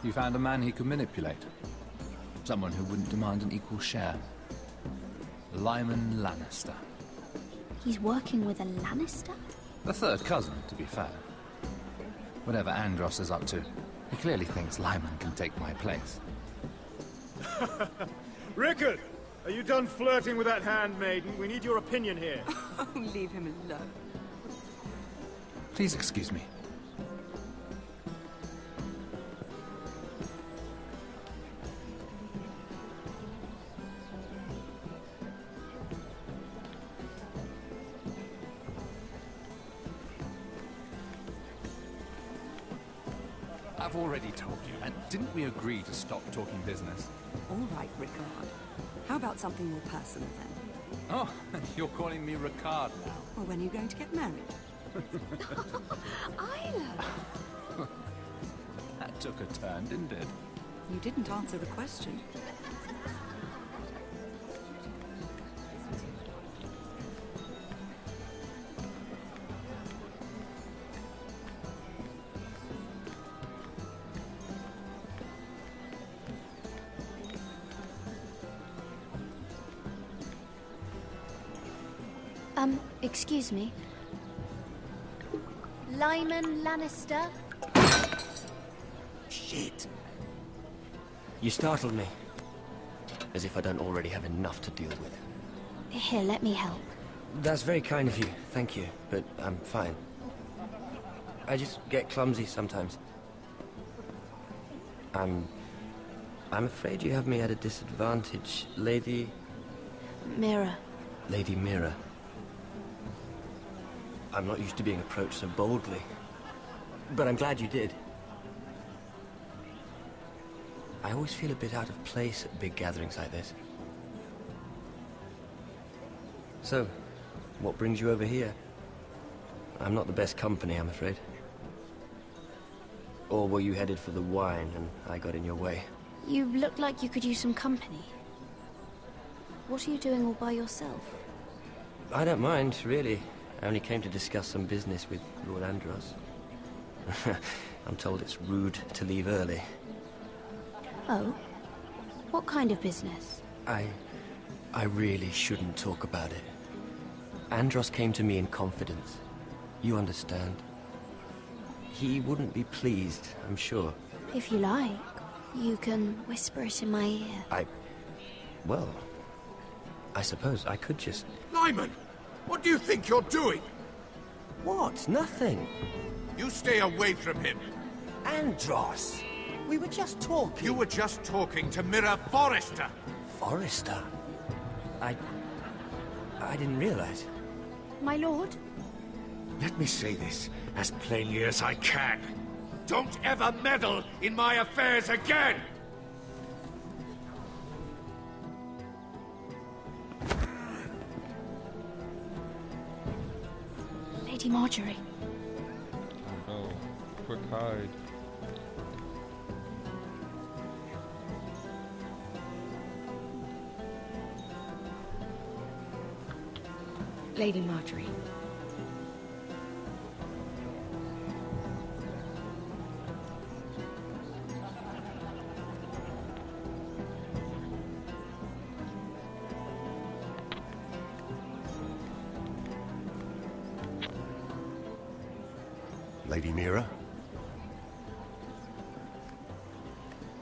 You found a man he could manipulate. Someone who wouldn't demand an equal share. Lyman Lannister. He's working with a Lannister? The third cousin, to be fair. Whatever Andros is up to, he clearly thinks Lyman can take my place. Rickard! Are you done flirting with that handmaiden? We need your opinion here. Oh, leave him alone. Please excuse me. I've already told you, and didn't we agree to stop talking business? All right, Rickard. How about something more personal then? Oh, you're calling me Ricard now. Well, when are you going to get married? Isla! That took a turn, didn't it? You didn't answer the question. Excuse me. Lyman Lannister? Shit. You startled me. As if I don't already have enough to deal with. Here, let me help. That's very kind of you, thank you, but I'm fine. I just get clumsy sometimes. I'm afraid you have me at a disadvantage, Lady... Mira. Lady Mira. I'm not used to being approached so boldly. But I'm glad you did. I always feel a bit out of place at big gatherings like this. So, what brings you over here? I'm not the best company, I'm afraid. Or were you headed for the wine and I got in your way? You look like you could use some company. What are you doing all by yourself? I don't mind, really. I only came to discuss some business with Lord Andros. I'm told it's rude to leave early. Oh? What kind of business? I really shouldn't talk about it. Andros came to me in confidence. You understand. He wouldn't be pleased, I'm sure. If you like, you can whisper it in my ear. Well, I suppose I could just... Lyman! What do you think you're doing? What? Nothing. You stay away from him. Andros! We were just talking. You were just talking to Mira Forrester. Forrester? I didn't realize. My lord? Let me say this as plainly as I can. Don't ever meddle in my affairs again! Lady Marjorie. Oh no. Quick hide. Lady Marjorie. Lady Mira?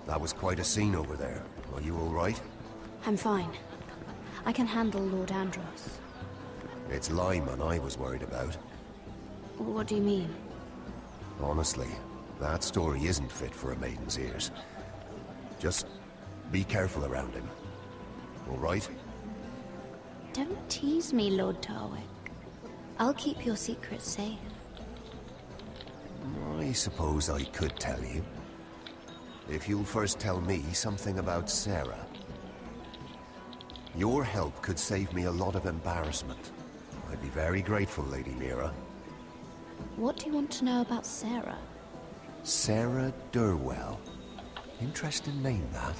That was quite a scene over there. Are you all right? I'm fine. I can handle Lord Andros. It's Lyman I was worried about. What do you mean? Honestly, that story isn't fit for a maiden's ears. Just be careful around him. All right? Don't tease me, Lord Tarwick. I'll keep your secret safe. I suppose I could tell you. If you'll first tell me something about Sarah. Your help could save me a lot of embarrassment. I'd be very grateful, Lady Mira. What do you want to know about Sarah? Sarah Durwell. Interesting name, that.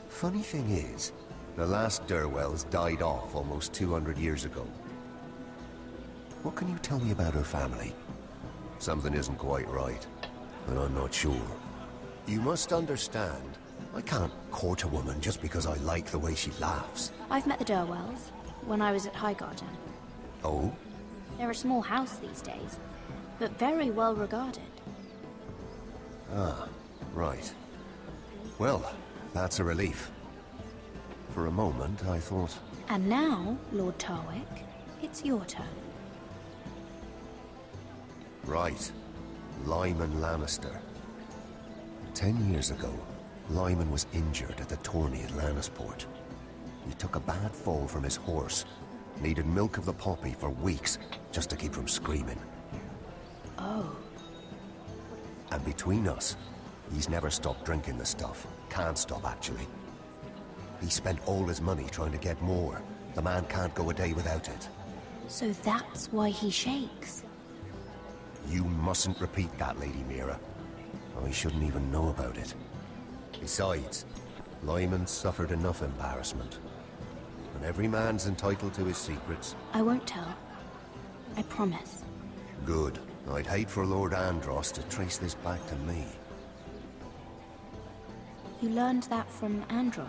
Funny thing is, the last Durwells died off almost 200 years ago. What can you tell me about her family? Something isn't quite right, and I'm not sure. You must understand, I can't court a woman just because I like the way she laughs. I've met the Durwells when I was at Highgarden. Oh? They're a small house these days, but very well regarded. Ah, right. Well, that's a relief. For a moment, I thought... And now, Lord Tarwick, it's your turn. Right. Lyman Lannister. 10 years ago, Lyman was injured at the tourney at Lannisport. He took a bad fall from his horse. Needed milk of the poppy for weeks, just to keep from screaming. Oh. And between us, he's never stopped drinking the stuff. Can't stop, actually. He spent all his money trying to get more. The man can't go a day without it. So that's why he shakes. You mustn't repeat that, Lady Mira. I shouldn't even know about it. Besides, Lyman suffered enough embarrassment. And every man's entitled to his secrets. I won't tell. I promise. Good. I'd hate for Lord Andros to trace this back to me. You learned that from Andros?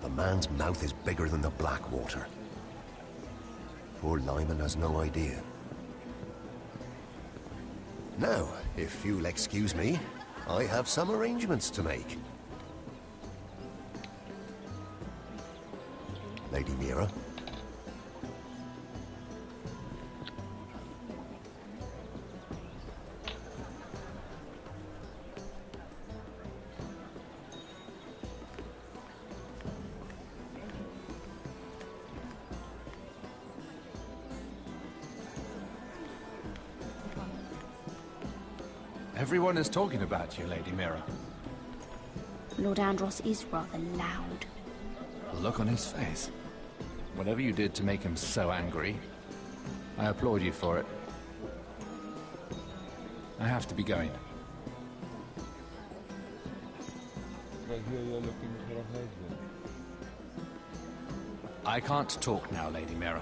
The man's mouth is bigger than the Blackwater. Poor Lyman has no idea. Now, if you'll excuse me, I have some arrangements to make. Lady Mira? Everyone is talking about you, Lady Mira. Lord Andros is rather loud. The look on his face. Whatever you did to make him so angry, I applaud you for it. I have to be going. I hear you're looking for a husband. I can't talk now, Lady Mira.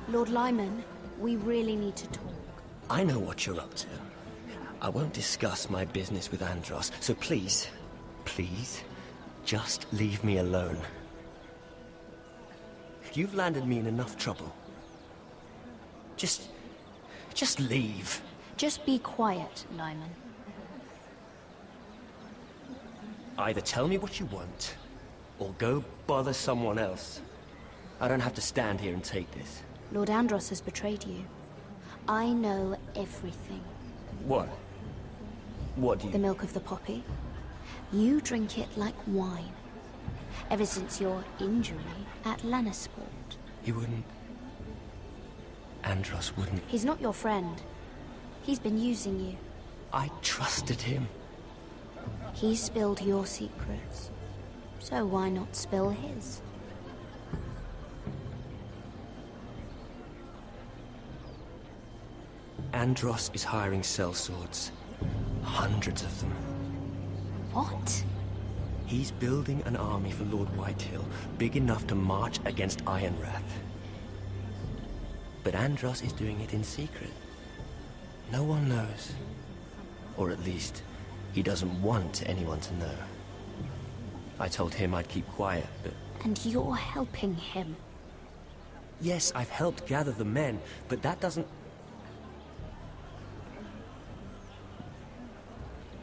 Lord Lyman, we really need to talk. I know what you're up to. I won't discuss my business with Andros, so please, just leave me alone. You've landed me in enough trouble. Just leave. Just be quiet, Lyman. Either tell me what you want, or go bother someone else. I don't have to stand here and take this. Lord Andros has betrayed you. I know everything. What? What do you... The milk of the poppy. You drink it like wine. Ever since your injury at Lannisport. He wouldn't... Andros wouldn't... He's not your friend. He's been using you. I trusted him. He spilled your secrets. So why not spill his? Andros is hiring sellswords. Hundreds of them. What? He's building an army for Lord Whitehill, big enough to march against Ironrath. But Andros is doing it in secret. No one knows. Or at least, he doesn't want anyone to know. I told him I'd keep quiet, but... And you're helping him. Yes, I've helped gather the men, but that doesn't...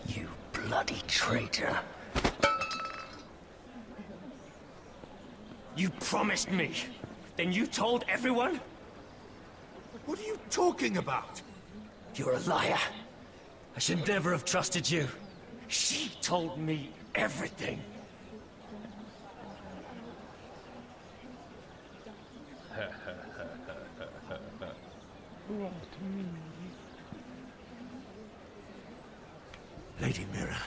You bloody traitor. You promised me. Then you told everyone? What are you talking about? You're a liar. I should never have trusted you. She told me everything. Lady Mira,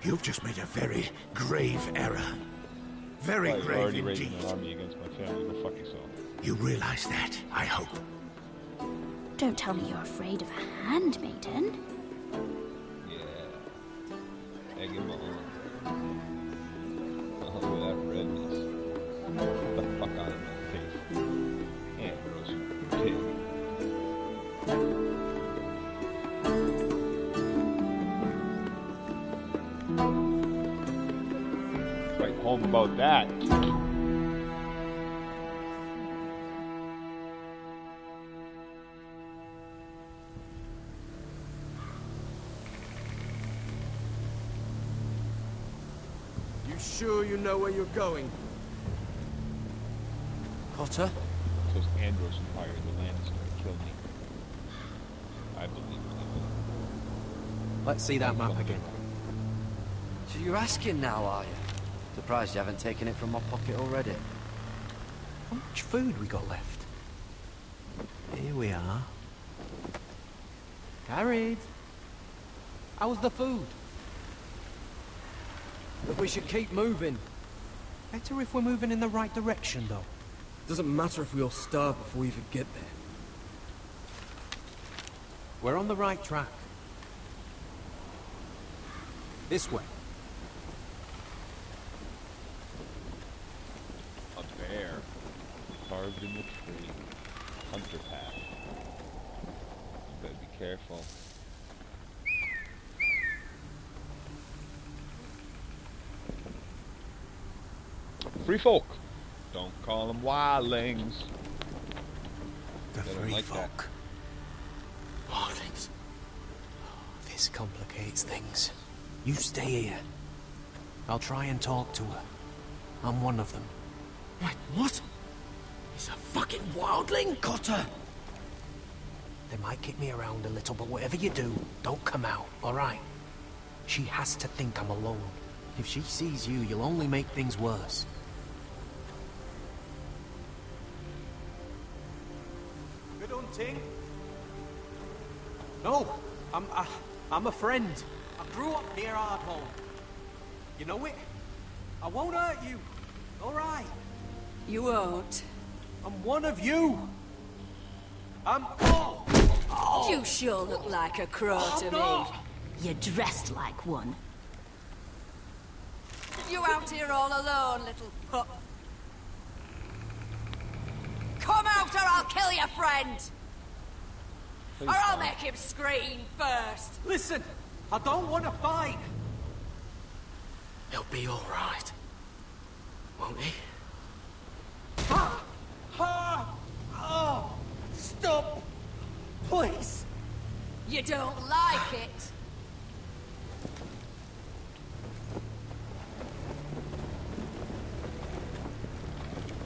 you've just made a very grave error. Very grave already indeed. raising an army against my family. Go fuck yourself. You realize that, I hope. Don't tell me you're afraid of a handmaiden. Yeah. Egg him on. Oh, that redness. Get the fuck out of my face. Andros, pig. Write home about that. Sure you know where you're going? Potter? Because Andros inspired the Lannister to kill me. I believe it. Let's see that map again. So you're asking now, are you? Surprised you haven't taken it from my pocket already. How much food we got left? Here we are. Carried. How's the food? But we should keep moving. Better if we're moving in the right direction, though. Doesn't matter if we all starve before we even get there. We're on the right track. This way. A bear carved in the tree. Hunter path. You better be careful. Free folk. Don't call them wildlings. The free like folk. Wildlings. This complicates things. You stay here. I'll try and talk to her. I'm one of them. Wait, what? He's a fucking wildling, Cotter! They might kick me around a little, but whatever you do, don't come out, alright? She has to think I'm alone. If she sees you, you'll only make things worse. Good hunting. No, I'm a friend. I grew up near Ardhall. You know it? I won't hurt you. All right. You won't. I'm one of you. I'm... You sure look like a crow to me. You're dressed like one. You out here all alone, little pup. Come out or I'll kill your friend! Please Or I'll don't. make him scream first! Listen, I don't want to fight. He'll be all right, won't he? Oh, stop, please. You don't like it?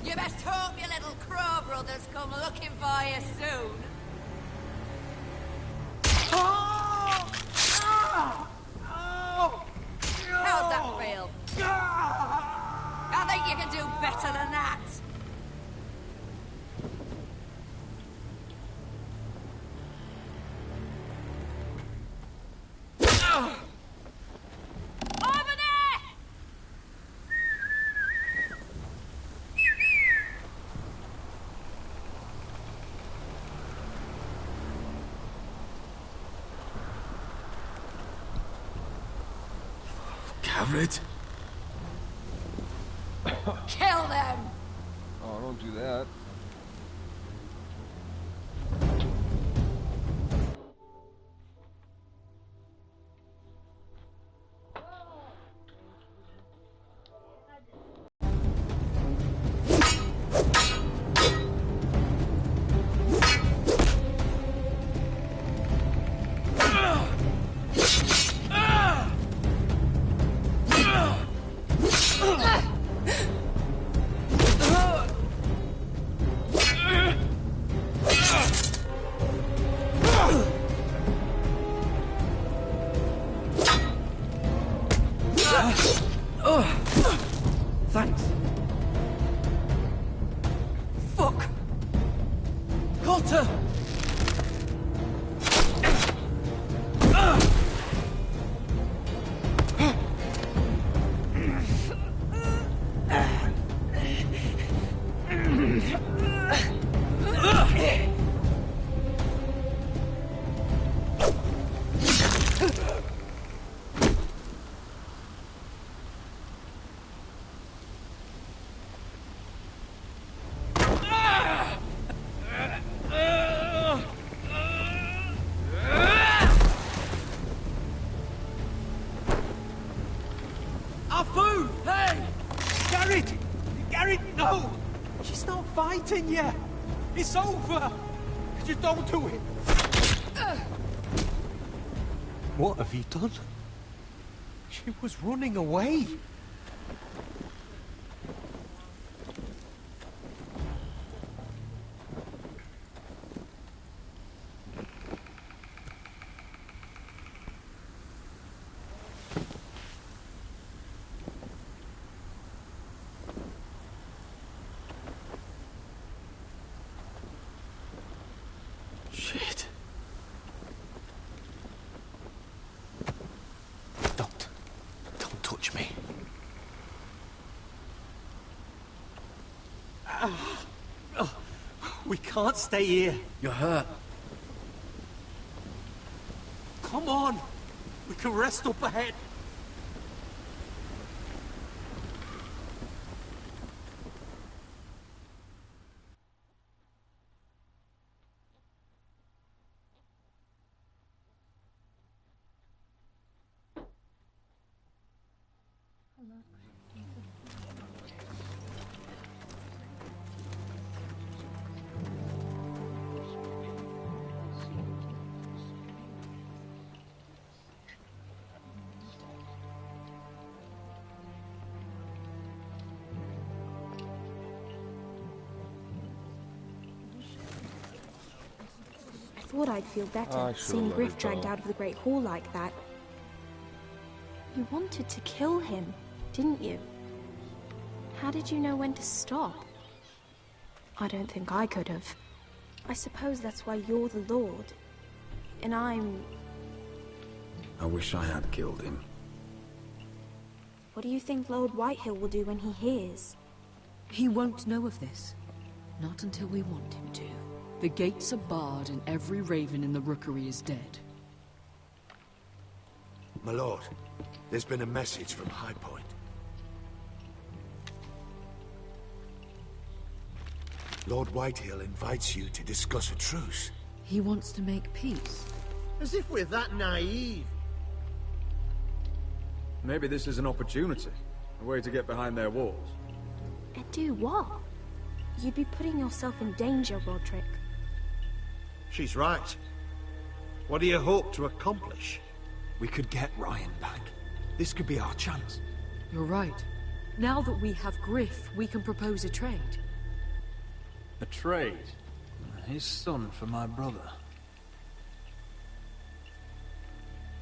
You best hope your little crow brothers come looking for you soon. How's that feel? I think you can do better than that. Over there! Garrett? Kill them! Oh, don't do that. Thanks. Fuck! Coulter! Our food! Hey! Garrett! Garrett, no! She's not fighting yet! It's over! Just don't do it! What have you done? She was running away! Shit. Don't touch me. We can't stay here. You're hurt. Come on. We can rest up ahead. I thought I'd feel better I should've seeing let Griff it dragged go. out of the Great Hall like that. You wanted to kill him, didn't you? How did you know when to stop? I don't think I could have. I suppose that's why you're the Lord. And I'm... I wish I had killed him. What do you think Lord Whitehill will do when he hears? He won't know of this. Not until we want him to. The gates are barred and every raven in the rookery is dead. My lord, there's been a message from High Point. Lord Whitehill invites you to discuss a truce. He wants to make peace. As if we're that naive. Maybe this is an opportunity. A way to get behind their walls. And do what? You'd be putting yourself in danger, Roderick. She's right. What do you hope to accomplish? We could get Ryan back. This could be our chance. You're right. Now that we have Griff, we can propose a trade. A trade? His son for my brother.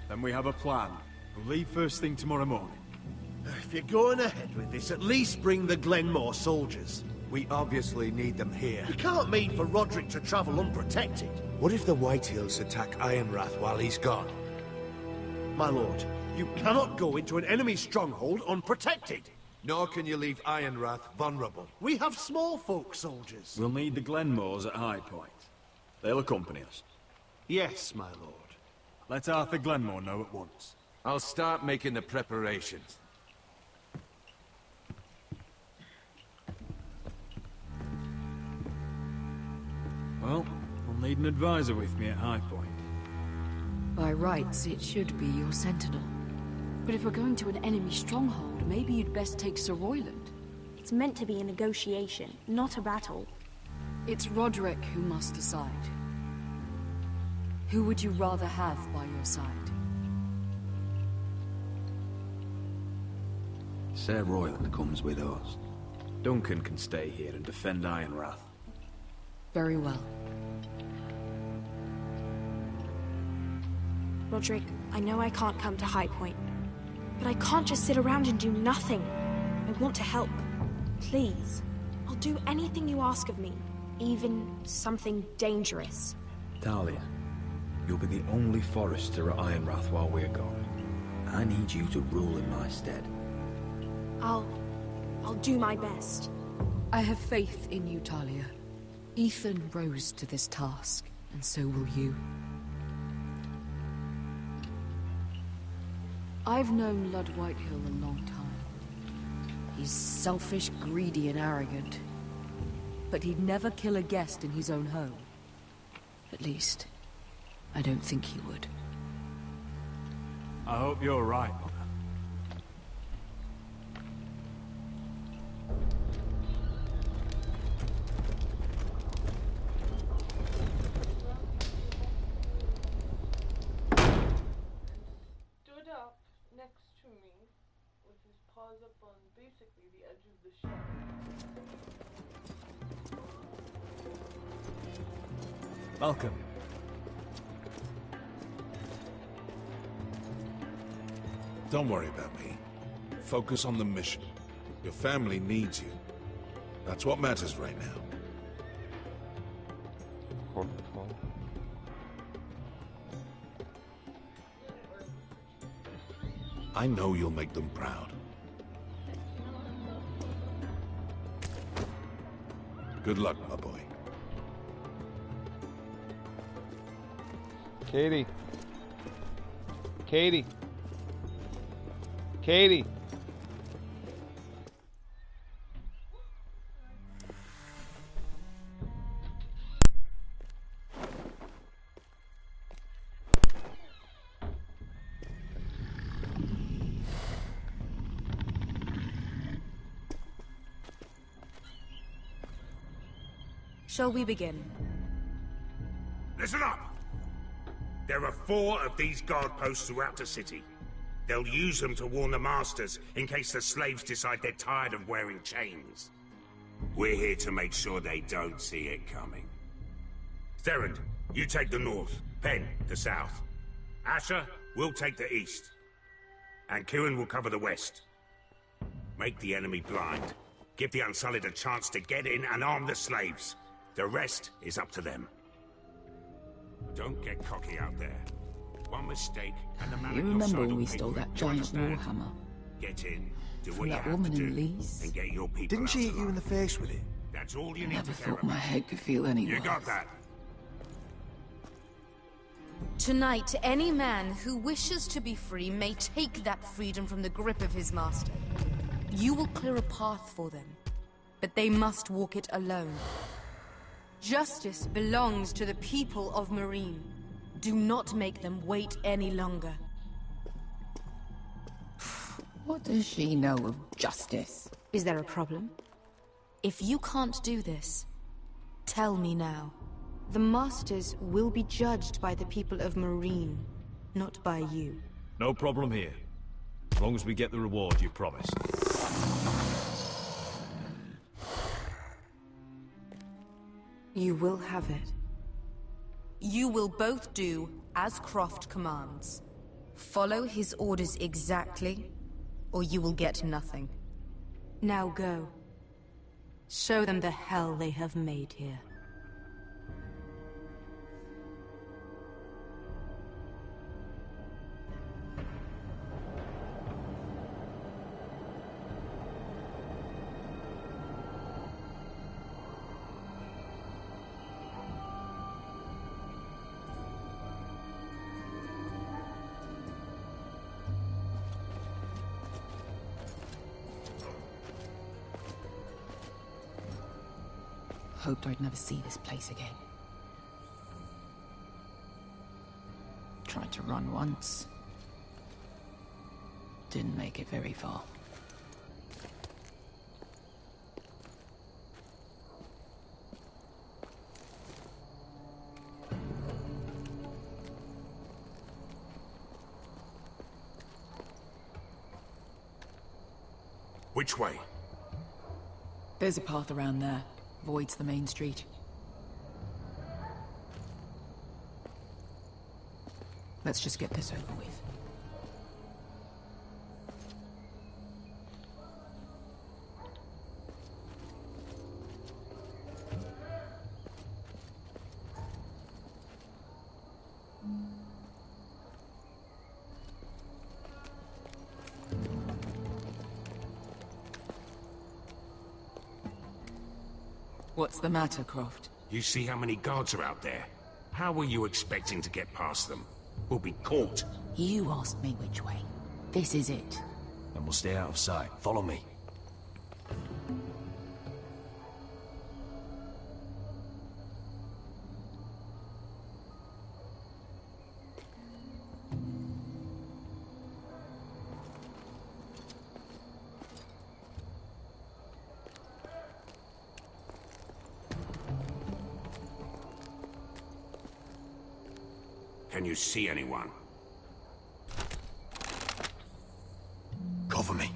Then we have a plan. We'll leave first thing tomorrow morning. If you're going ahead with this, at least bring the Glenmore soldiers. We obviously need them here. You can't mean for Roderick to travel unprotected. What if the Whitehills attack Ironrath while he's gone? My lord, you cannot go into an enemy stronghold unprotected. Nor can you leave Ironrath vulnerable. We have small folk soldiers. We'll need the Glenmores at High Point. They'll accompany us. Yes, my lord. Let Arthur Glenmore know at once. I'll start making the preparations. Well, I'll need an advisor with me at High Point. By rights, it should be your sentinel. But if we're going to an enemy stronghold, maybe you'd best take Sir Royland. It's meant to be a negotiation, not a battle. It's Roderick who must decide. Who would you rather have by your side? Sir Royland comes with us. Duncan can stay here and defend Ironrath. Very well. Roderick, I know I can't come to High Point, but I can't just sit around and do nothing. I want to help. Please. I'll do anything you ask of me, even something dangerous. Talia, you'll be the only forester at Ironrath while we're gone. I need you to rule in my stead. I'll do my best. I have faith in you, Talia. Ethan rose to this task, and so will you. I've known Lord Whitehill a long time. He's selfish, greedy, and arrogant. But he'd never kill a guest in his own home. At least, I don't think he would. I hope you're right, Mother. Up on basically the edge of the shelf. Welcome. Don't worry about me. Focus on the mission. Your family needs you. That's what matters right now. Wonderful. I know you'll make them proud. Good luck, my boy. Katie. Katie. Katie. Shall we begin? Listen up! There are 4 of these guard posts throughout the city. They'll use them to warn the masters in case the slaves decide they're tired of wearing chains. We're here to make sure they don't see it coming. Therend, you take the north. Penn, the south. Asher, we'll take the east. And Kieran will cover the west. Make the enemy blind. Give the Unsullied a chance to get in and arm the slaves. The rest is up to them. Don't get cocky out there. One mistake, and the man You at your remember side when will we pay stole for that it. giant Do you understand? warhammer? Get in, do From what you that have woman to in do, Leeds? and get your people Didn't she out hit you in the face with it? That's all you need Never to care thought my about. head could feel any You worse. got that? Tonight, any man who wishes to be free may take that freedom from the grip of his master. You will clear a path for them, but they must walk it alone. Justice belongs to the people of Marine. Do not make them wait any longer. What does she know of justice? Is there a problem? If you can't do this, tell me now. The Masters will be judged by the people of Marine, not by you. No problem here. As long as we get the reward you promised. You will have it. You will both do as Croft commands. Follow his orders exactly, or you will get nothing. Now go. Show them the hell they have made here. Hoped I'd never see this place again. Tried to run once. Didn't make it very far. Which way? There's a path around there. Voids the main street. Let's just get this over with. What's the matter, Croft? You see how many guards are out there? How were you expecting to get past them? We'll be caught. You asked me which way. This is it. Then we'll stay out of sight. Follow me. Can you see anyone? Cover me.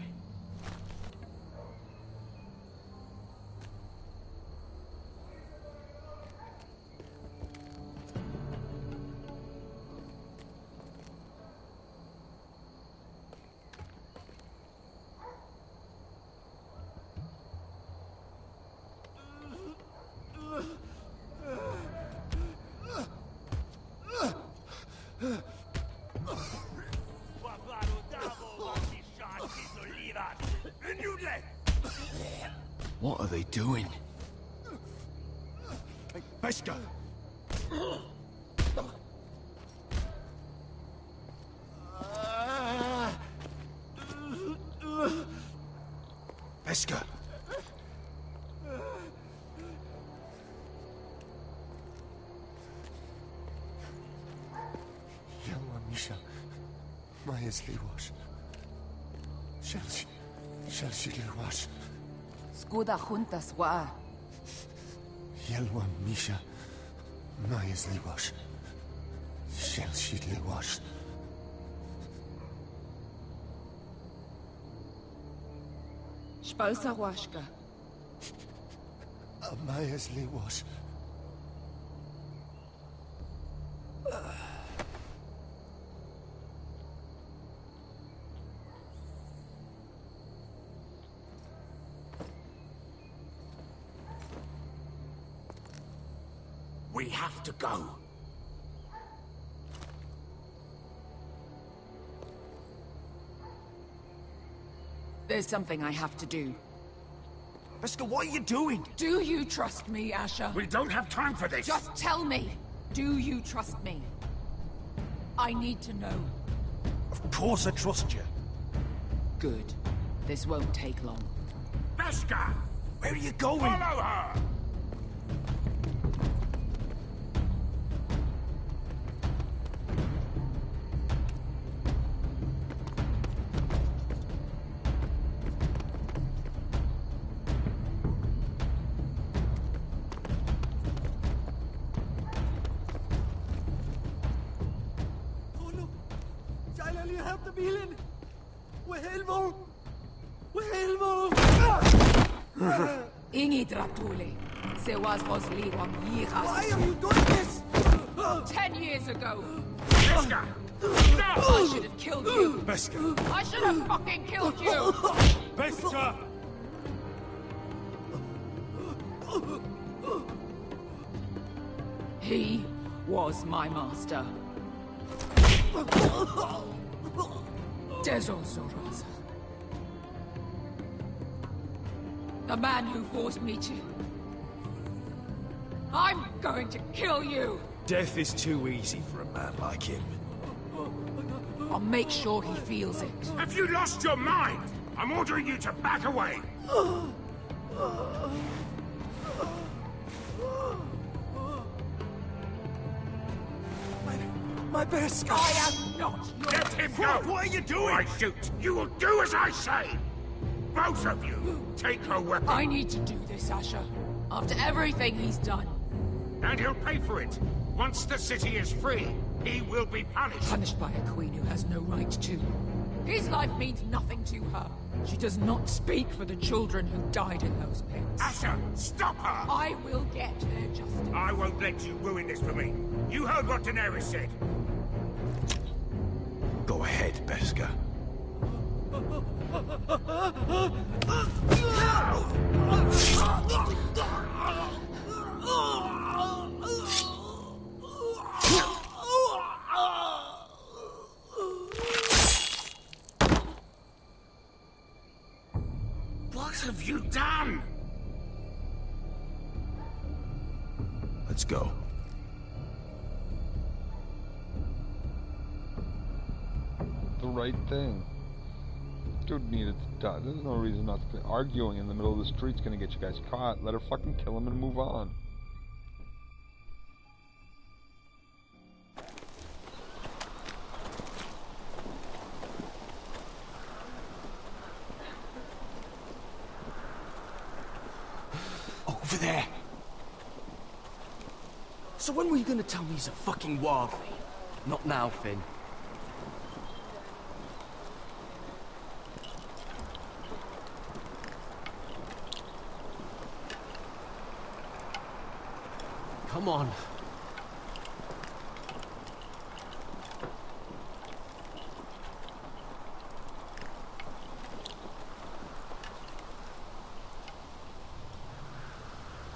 What are they doing? Pesca! Pesca! Yelwa Misha, Maya's Liwash. Shall she Liwash? Skuda juntas wa. Yelwa Misha, Maya's Liwash. Shall she Liwash? Spalsa washka. Maya's Liwash. We have to go. There's something I have to do. Pesca, what are you doing? Do you trust me, Asher? We don't have time for this. Just tell me. Do you trust me? I need to know. Of course I trust you. Good. This won't take long. Pesca! Where are you going? Follow her! Dejler lige hente bilen! Hvor helvede! Hvor helvede! Ingi Dratuli. Se was Rosliwam Yiras. Why are you doing this? 10 years ago. Beska! Stop! I should have killed you. Beska! I should have fucking killed you. Beska! He was my master. Dezozoraz. The man who forced me to... I'm going to kill you! Death is too easy for a man like him. I'll make sure he feels it. Have you lost your mind? I'm ordering you to back away! My Beska! I am not your... Let him go! What are you doing? I shoot. You will do as I say! Both of you, take her weapon. I need to do this, Asher. After everything he's done. And he'll pay for it. Once the city is free, he will be punished. Punished by a queen who has no right to. His life means nothing to her. She does not speak for the children who died in those pits. Asher, stop her! I will get their justice. I won't let you ruin this for me. You heard what Daenerys said. Go ahead, Beska. What have you done? Let's go. The right thing. Dude needed to die. There's no reason not to be arguing in the middle of the street's gonna get you guys caught. Let her fucking kill him and move on. Over there! So when were you gonna tell me he's a fucking wildling? Not now, Finn. Come on.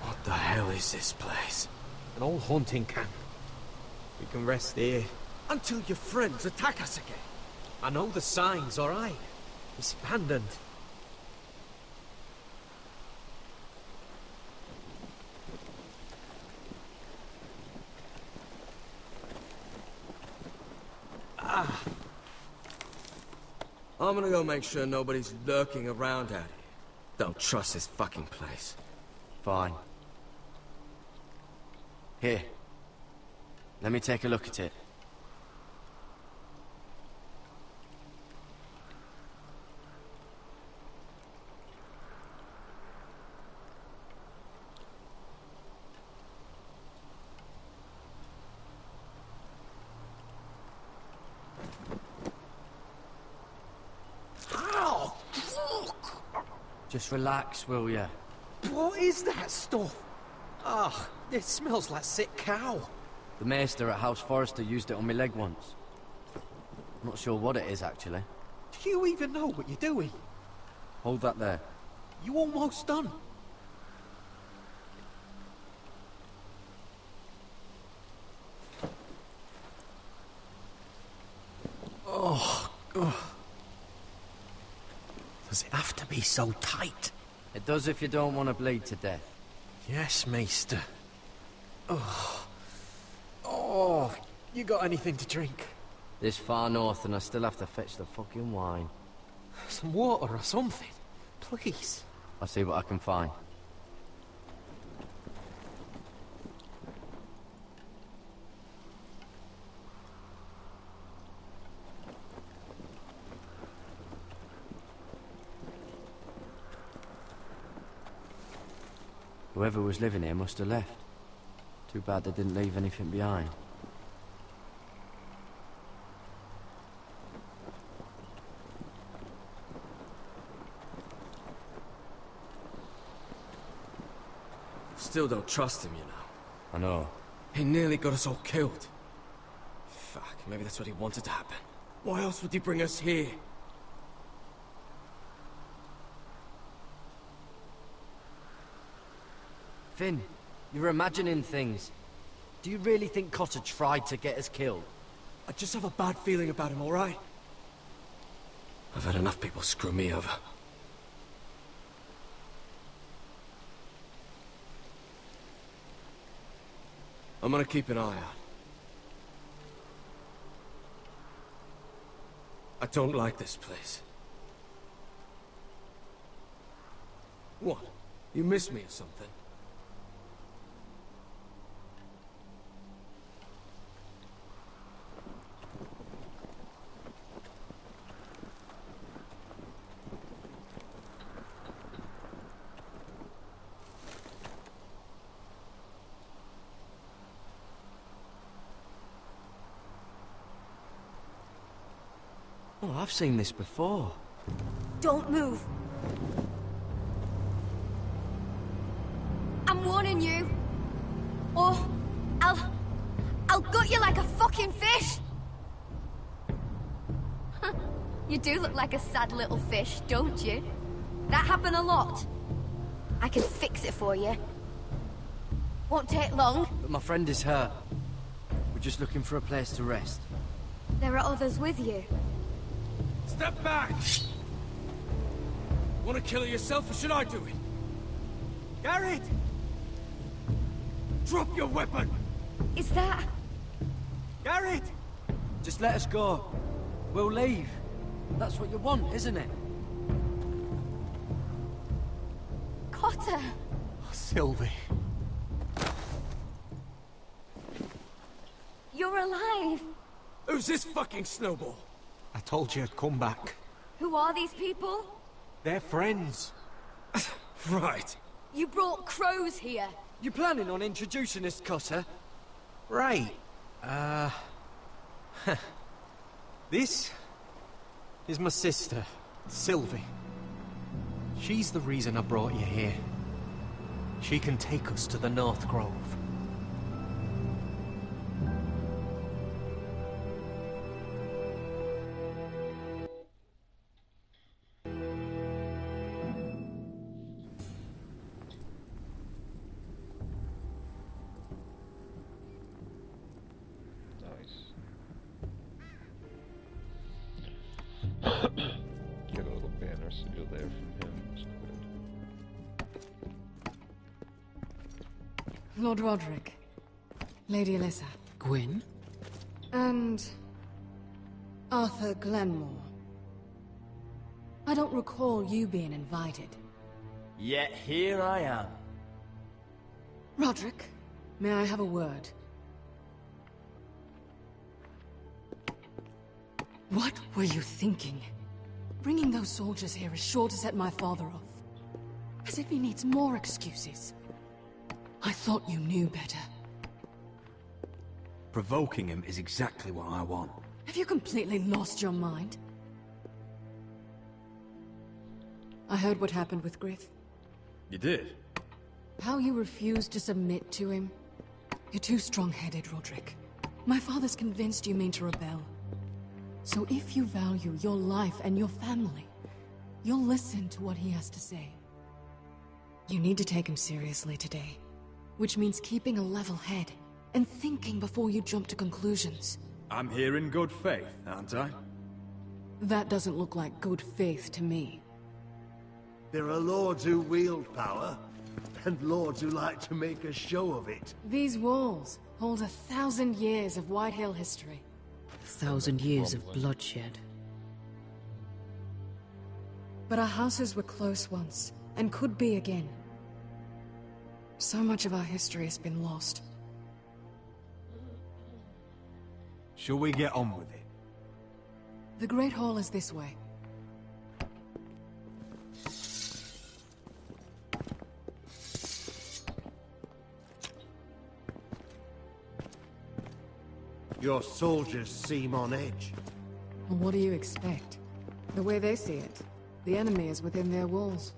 What the hell is this place? An old hunting camp. We can rest here. Until your friends attack us again. I know the signs, alright? It's abandoned. I'm gonna go make sure nobody's lurking around out here. Don't trust this fucking place. Fine. Here. Let me take a look at it. Ow! Just relax, will ya? What is that stuff? Ah, it smells like sick cow. The maester at House Forrester used it on my leg once. I'm not sure what it is, actually. Do you even know what you're doing? Hold that there. You almost done. Oh, ugh. Does it have to be so tight? It does if you don't want to bleed to death. Yes, Maester. Oh. Oh, you got anything to drink? This far north and I still have to fetch the fucking wine. Some water or something, please. I'll see what I can find. Whoever was living here must have left. Too bad they didn't leave anything behind. still don't trust him, you know. I know. He nearly got us all killed. Fuck, maybe that's what he wanted to happen. Why else would he bring us here? Finn, you're imagining things. Do you really think Cotter tried to get us killed? I just have a bad feeling about him, alright? I've had enough people screw me over. I'm gonna keep an eye out. I don't like this place. What? You miss me or something? Oh, I've seen this before. Don't move. I'm warning you. Or I'll gut you like a fucking fish. You do look like a sad little fish, don't you? That happen a lot. I can fix it for you. Won't take long. But my friend is hurt. We're just looking for a place to rest. There are others with you. Step back! Want to kill her yourself, or should I do it? Garrett! Drop your weapon! Is that... Garrett! Just let us go. We'll leave. That's what you want, isn't it? Cotter! Sylvie. You're alive! Who's this fucking snowball? I told you I'd come back. Who are these people? They're friends. Right. You brought crows here. You planning on introducing us, Cotter? Right. This is my sister, Sylvie. She's the reason I brought you here. She can take us to the North Grove. Get a little banner sigil there from him. It's good. Lord Roderick. Lady Alyssa. Gwyn? And... Arthur Glenmore. I don't recall you being invited. Yet here I am. Roderick, may I have a word? What were you thinking? Bringing those soldiers here is sure to set my father off. As if he needs more excuses. I thought you knew better. Provoking him is exactly what I want. Have you completely lost your mind? I heard what happened with Griff. You did? How you refused to submit to him. You're too strong-headed, Roderick. My father's convinced you mean to rebel. So if you value your life and your family, you'll listen to what he has to say. You need to take him seriously today, which means keeping a level head and thinking before you jump to conclusions. I'm here in good faith, aren't I? That doesn't look like good faith to me. There are lords who wield power, and lords who like to make a show of it. These walls hold 1,000 years of Whitehill history. 1,000 years of bloodshed. But our houses were close once, and could be again. So much of our history has been lost. Shall we get on with it? The Great Hall is this way. Your soldiers seem on edge. Well, what do you expect? The way they see it, the enemy is within their walls.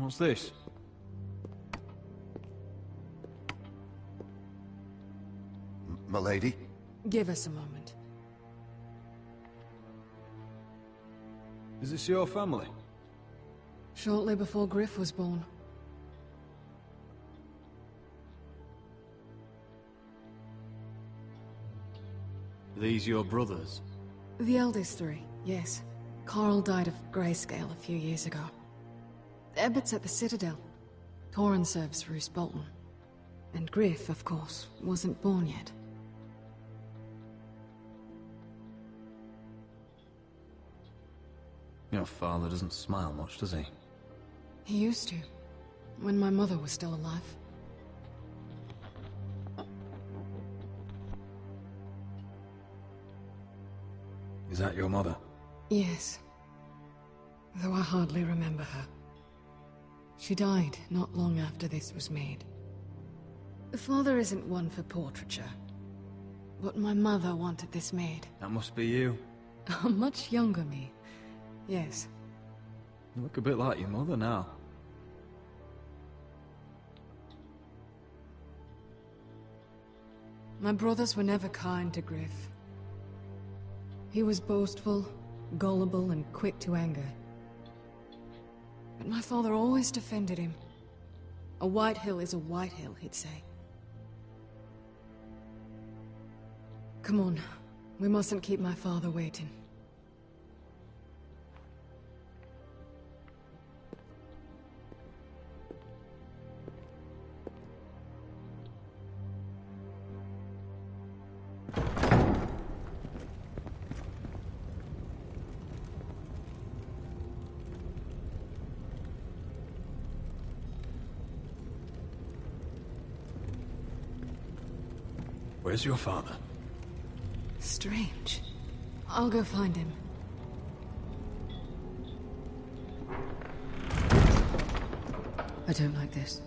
What's this? Milady? Give us a moment. Is this your family? Shortly before Griff was born. Are these your brothers? The eldest three, yes. Carl died of grayscale a few years ago. Ebbett's at the Citadel. Torrin serves Roose Bolton. And Griff, of course, wasn't born yet. Your father doesn't smile much, does he? He used to, when my mother was still alive. Is that your mother? Yes. Though I hardly remember her. She died not long after this was made. The father isn't one for portraiture. But my mother wanted this made. That must be you. A much younger me. Yes. You look a bit like your mother now. My brothers were never kind to Griff. He was boastful, gullible, and quick to anger. But my father always defended him. A White Hill is a White Hill, he'd say. Come on. We mustn't keep my father waiting. Where's your father? Strange. I'll go find him. I don't like this.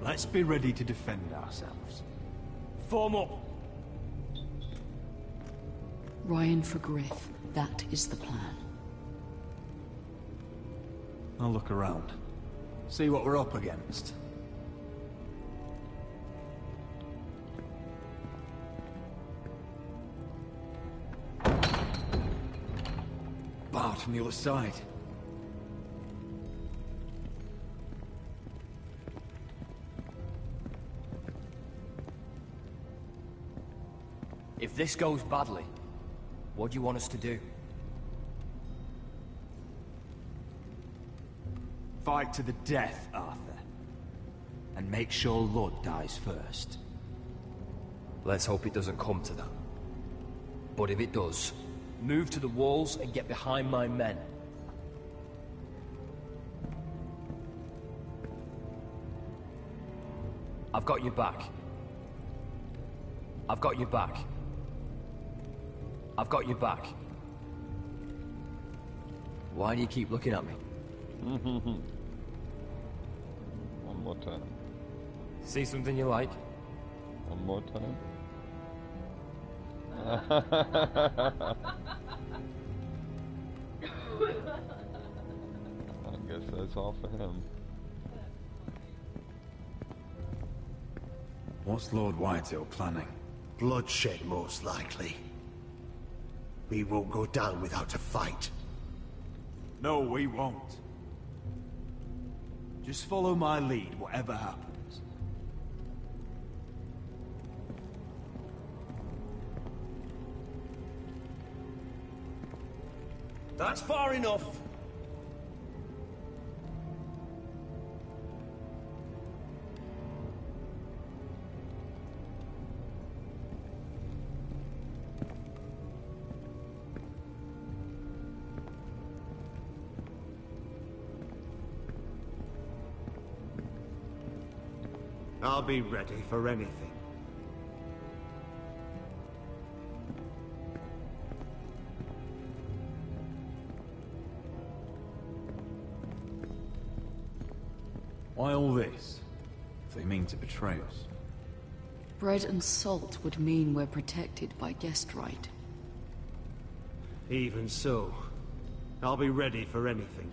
Let's be ready to defend ourselves. Form up! Ryan for Griff. That is the plan. I'll look around. See what we're up against. Barred from the other side. If this goes badly, what do you want us to do? Fight to the death, Arthur. And make sure Lud dies first. Let's hope it doesn't come to that. But if it does, move to the walls and get behind my men. I've got your back. I've got your back. I've got your back. Why do you keep looking at me? One more time. See something you like? One more time. I guess that's all for him. What's Lord Whitehill planning? Bloodshed, most likely. We won't go down without a fight. No, we won't. Just follow my lead, whatever happens. That's far enough. I'll be ready for anything. Why all this? If they mean to betray us. Bread and salt would mean we're protected by guest right. Even so, I'll be ready for anything.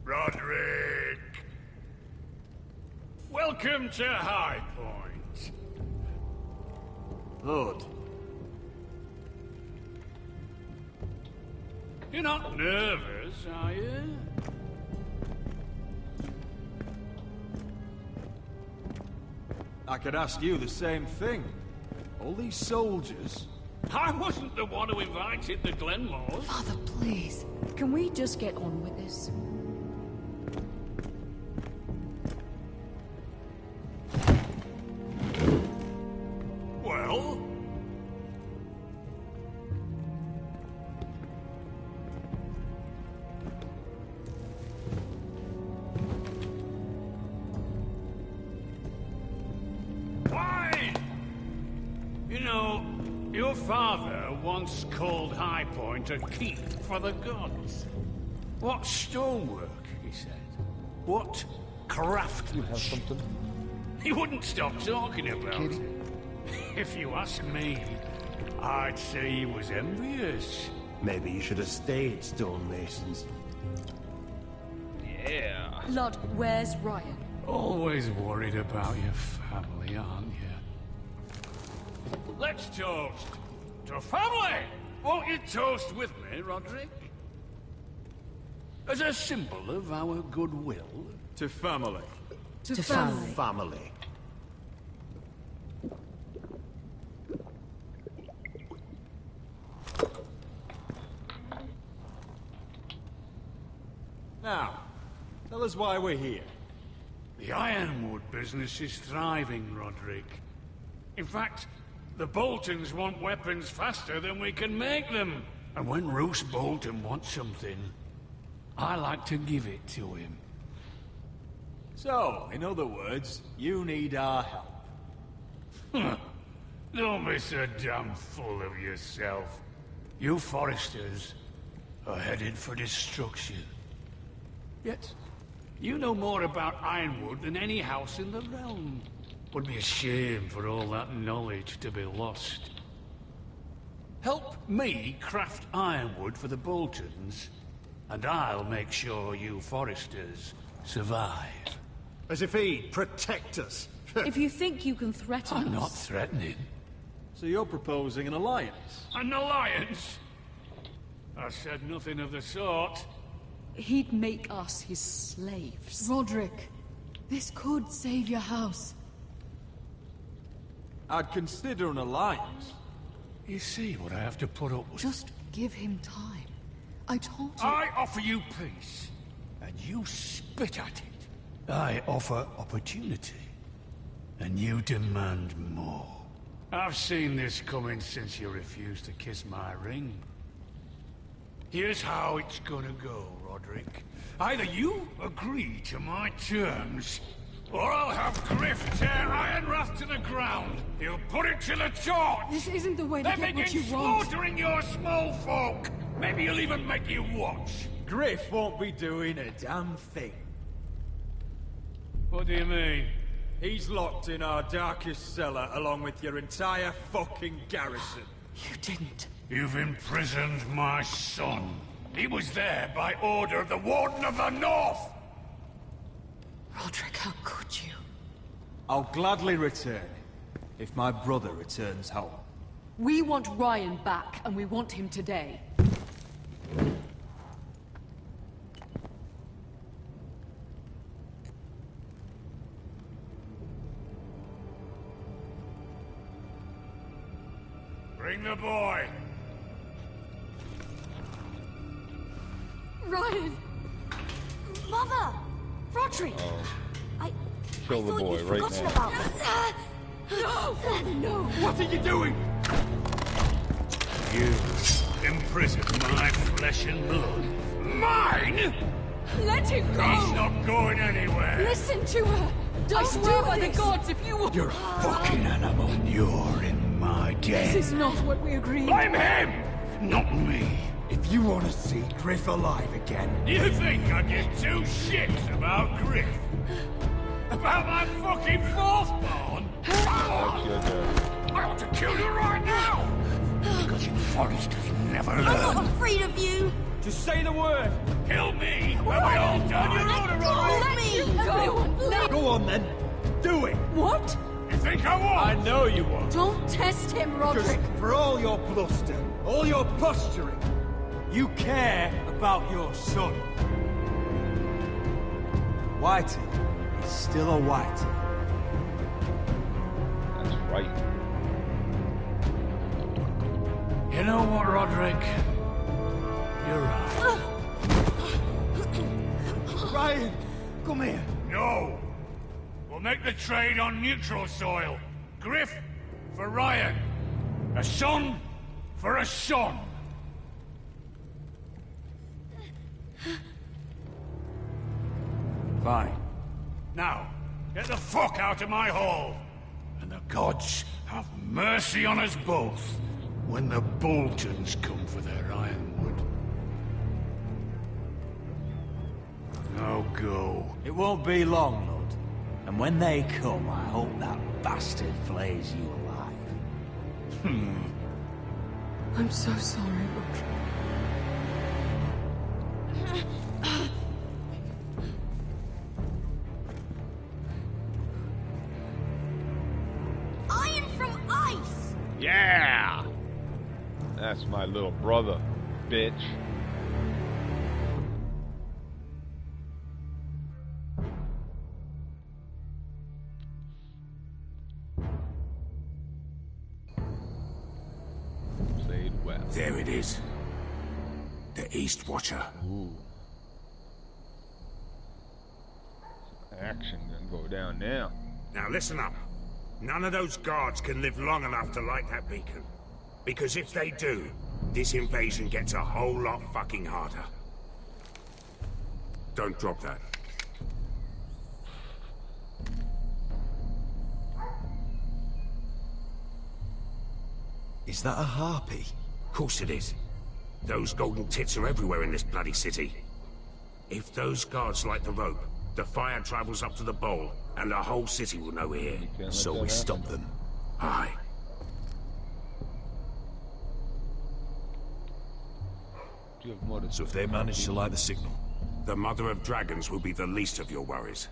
Roderick! Welcome to High Point. Lord. You're not nervous, are you? I could ask you the same thing. All these soldiers. I wasn't the one who invited the Glenmores. Father, please. Can we just get on with this? Well? Why? You know, your father once called High Point a keep for the gods. What stonework, he said. What craftsmanship. You have something? He wouldn't stop talking about it. If you ask me, I'd say he was envious. Maybe you should have stayed stonemasons. Yeah. Lord, where's Ryan? Always worried about your family, aren't you? Let's toast to family! Won't you toast with me, Roderick? As a symbol of our goodwill. To family. To family. Family. Now, tell us why we're here. The ironwood business is thriving, Roderick. In fact, the Boltons want weapons faster than we can make them. And when Roose Bolton wants something, I like to give it to him. So, in other words, you need our help. Don't be so damn full of yourself. You Foresters are headed for destruction. Yet, you know more about Ironwood than any house in the realm. Would be a shame for all that knowledge to be lost. Help me craft ironwood for the Boltons, and I'll make sure you Foresters survive. As if he'd protect us. If you think you can threaten us... I'm not threatening. So you're proposing an alliance? An alliance? I said nothing of the sort. He'd make us his slaves. Roderick, this could save your house. I'd consider an alliance. You see what I have to put up with? Just give him time. I told you... I offer you peace, and you spit at it. I offer opportunity, and you demand more. I've seen this coming since you refused to kiss my ring. Here's how it's gonna go, Roderick. Either you agree to my terms, or I'll have Griff tear Ironwrath to the ground. He'll put it to the torch. This isn't the way to get what you want. Slaughtering your small folk. Maybe he'll even make you watch. Griff won't be doing a damn thing. What do you mean? He's locked in our darkest cellar along with your entire fucking garrison. You didn't. You've imprisoned my son. He was there by order of the Warden of the North! Roderick, how could you? I'll gladly return him, if my brother returns home. We want Ryan back, and we want him today. Bring the boy! Ryan! Mother! Roderick! Kill the boy right now. No! No! What are you doing? You imprison my flesh and blood. Mine? Let him go! He's not going anywhere! Listen to her! I swear by the gods, if you will... You're a fucking animal. You're in my den. This is not what we agreed. Blame him! Not me. If you want to see Griff alive again... You think I give two shits about Griff? About my fucking fourth born? I ought to kill you right now! Because you Forresters never learn. I'm not afraid of you! Just say the word. Kill me when we all done your order already! Let me go! Go on then. Do it. What? You think I won't? I know you won't. Don't test him, Roderick! Because for all your bluster, all your posturing, You care about your son. Whitey is still a Whitey. That's right. You know what, Roderick? You're right. Ryan, come here. No! We'll make the trade on neutral soil. Griff for Ryan. A son for a son. Fine. Now, get the fuck out of my hall. And the gods have mercy on us both when the Boltons come for their ironwood. Now go. It won't be long, Lord. And when they come, I hope that bastard flays you alive. I'm so sorry, Roderick. Iron from ice! Yeah! That's my little brother, bitch. Played well. There it is. The East Watcher. Ooh. Action gonna go down now. Now listen up. None of those guards can live long enough to light that beacon. Because if they do, this invasion gets a whole lot fucking harder. Don't drop that. Is that a harpy? Of course it is. Those golden tits are everywhere in this bloody city. If those guards light the rope, the fire travels up to the bowl, and the whole city will know we're here. So we stop them. Aye. So if they manage to light the signal, the Mother of Dragons will be the least of your worries.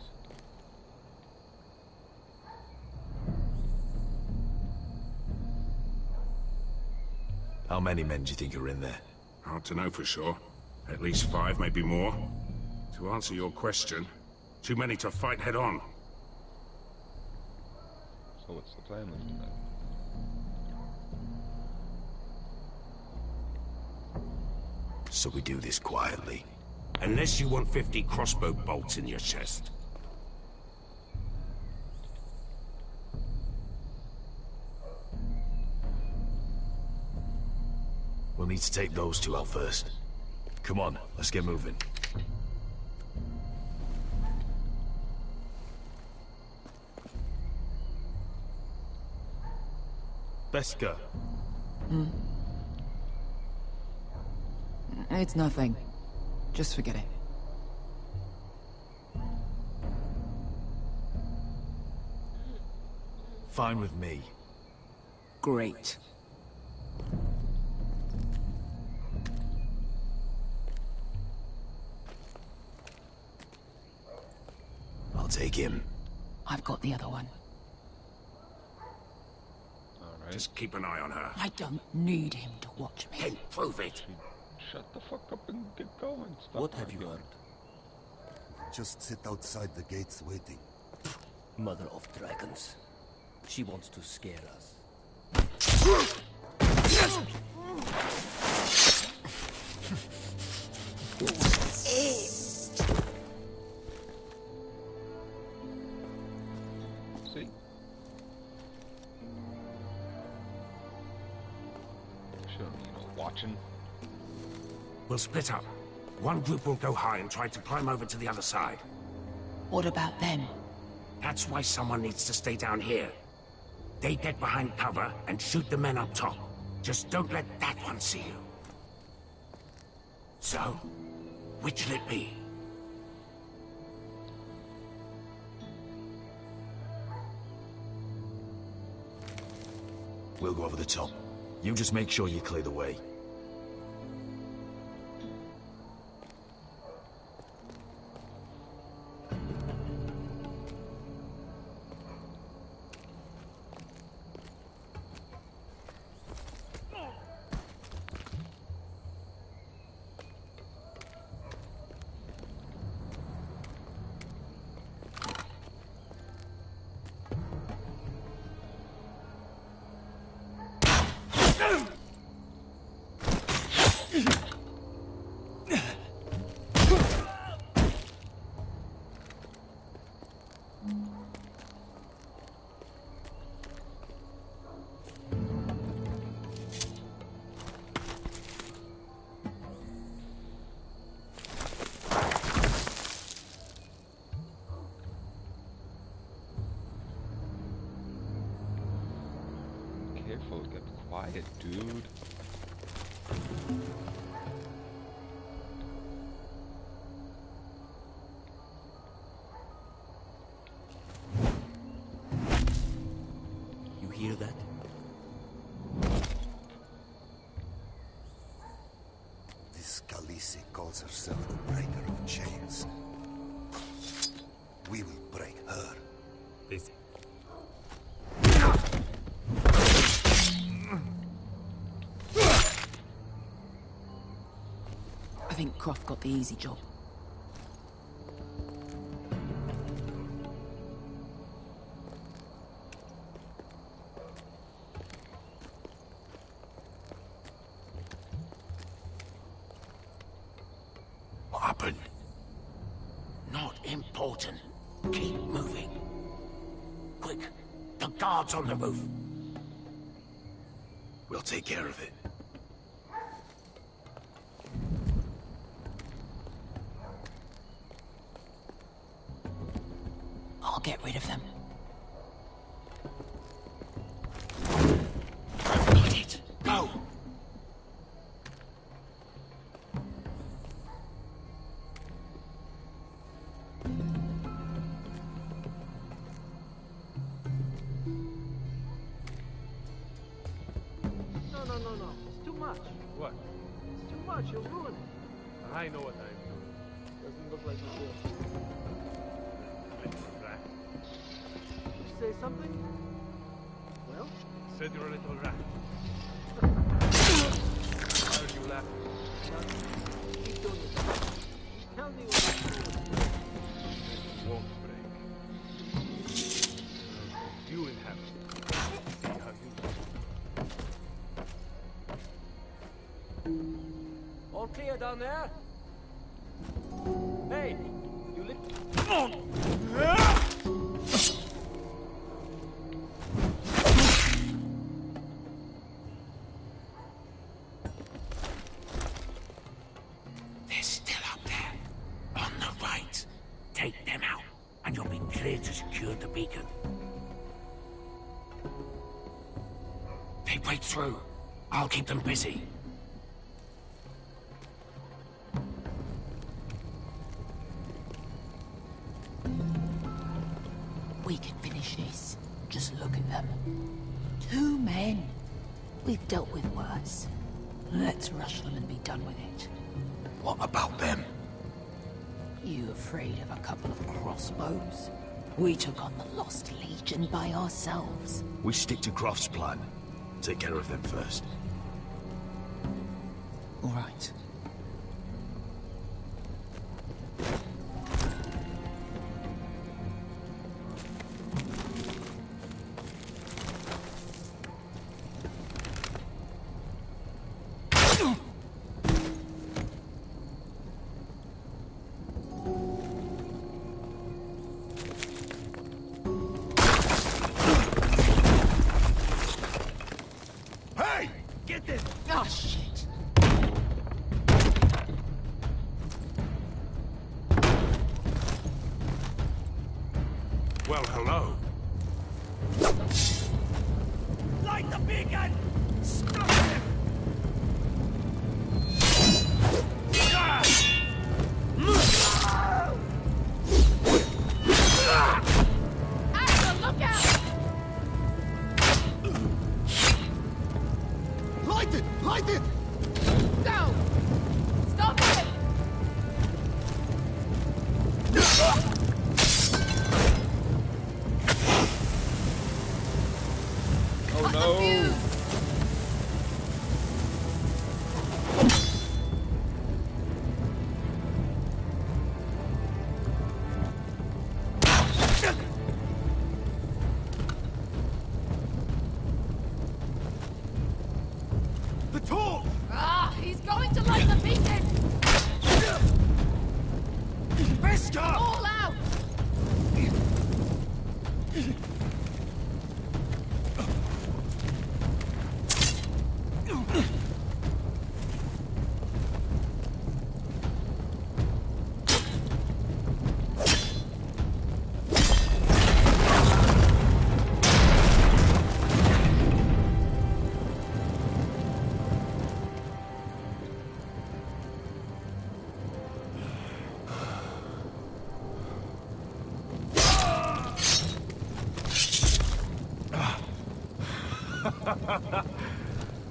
how many men do you think are in there? Hard to know for sure. At least 5, maybe more. To answer your question, too many to fight head on. So what's the plan with tonight? So we do this quietly. Unless you want 50 crossbow bolts in your chest. We'll need to take those two out first. Come on, let's get moving. Beska. It's nothing. Just forget it. Fine with me. Great. I'll take him. I've got the other one. Alright. Just keep an eye on her. I don't need him to watch me. Then prove it. Shut the fuck up and get going. Stop What have you arguing. heard? Just sit outside the gates waiting. Mother of Dragons. She wants to scare us. See? Sure, watching. We'll split up. One group will go high and try to climb over to the other side. What about them? That's why someone needs to stay down here. They get behind cover and shoot the men up top. Just don't let that one see you. So, which'll it be? We'll go over the top. You just make sure you clear the way. Careful, get quiet, dude. You hear that? This Khaleesi calls herself the breaker of chains. We will break her. Busy. I think Croft got the easy job. What happened? Not important. Keep moving. Quick, the guard's on the roof. We'll take care of it. I'll get rid of them. Got it. Go! No. It's too much. What? It's too much. You'll ruin it. I know what I'm doing. Doesn't look like you do. Little rat. Did you say something? Well? Said you're a little rat. Why are you laughing? Keep doing it. Tell me what I'm doing. It won't break. You will have it. See how you do. All clear down there? Hey, you lit. They're still up there. On the right. Take them out, and you'll be clear to secure the beacon. They break through. I'll keep them busy. We can finish this. Just look at them. 2 men. We've dealt with worse. Let's rush them and be done with it. What about them? You afraid of a couple of crossbows? We took on the Lost Legion by ourselves. We stick to Croft's plan. Take care of them first. All right. Hey! Get this! Oh, shit. light the beacon! Stop him! Axel, look out! Light it! Light it! Go! Stop it! Oh no! The torch! Ah, he's going to light the beacon! Beskar! All out!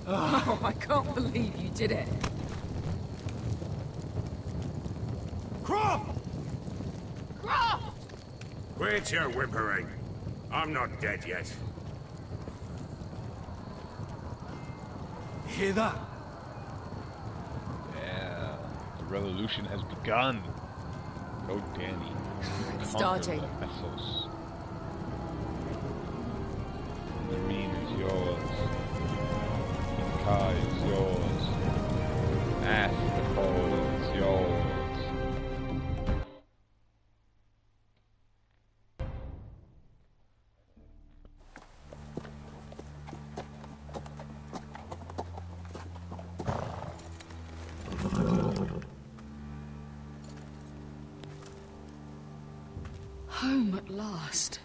Oh, I can't believe you did it. Croft! Croft! Quit your whimpering. I'm not dead yet. Hear that? Yeah, the revolution has begun. Go, Danny. It's Conquer starting. the Essos. The Reen is yours. Kai is yours. Astapol is yours. Home at last.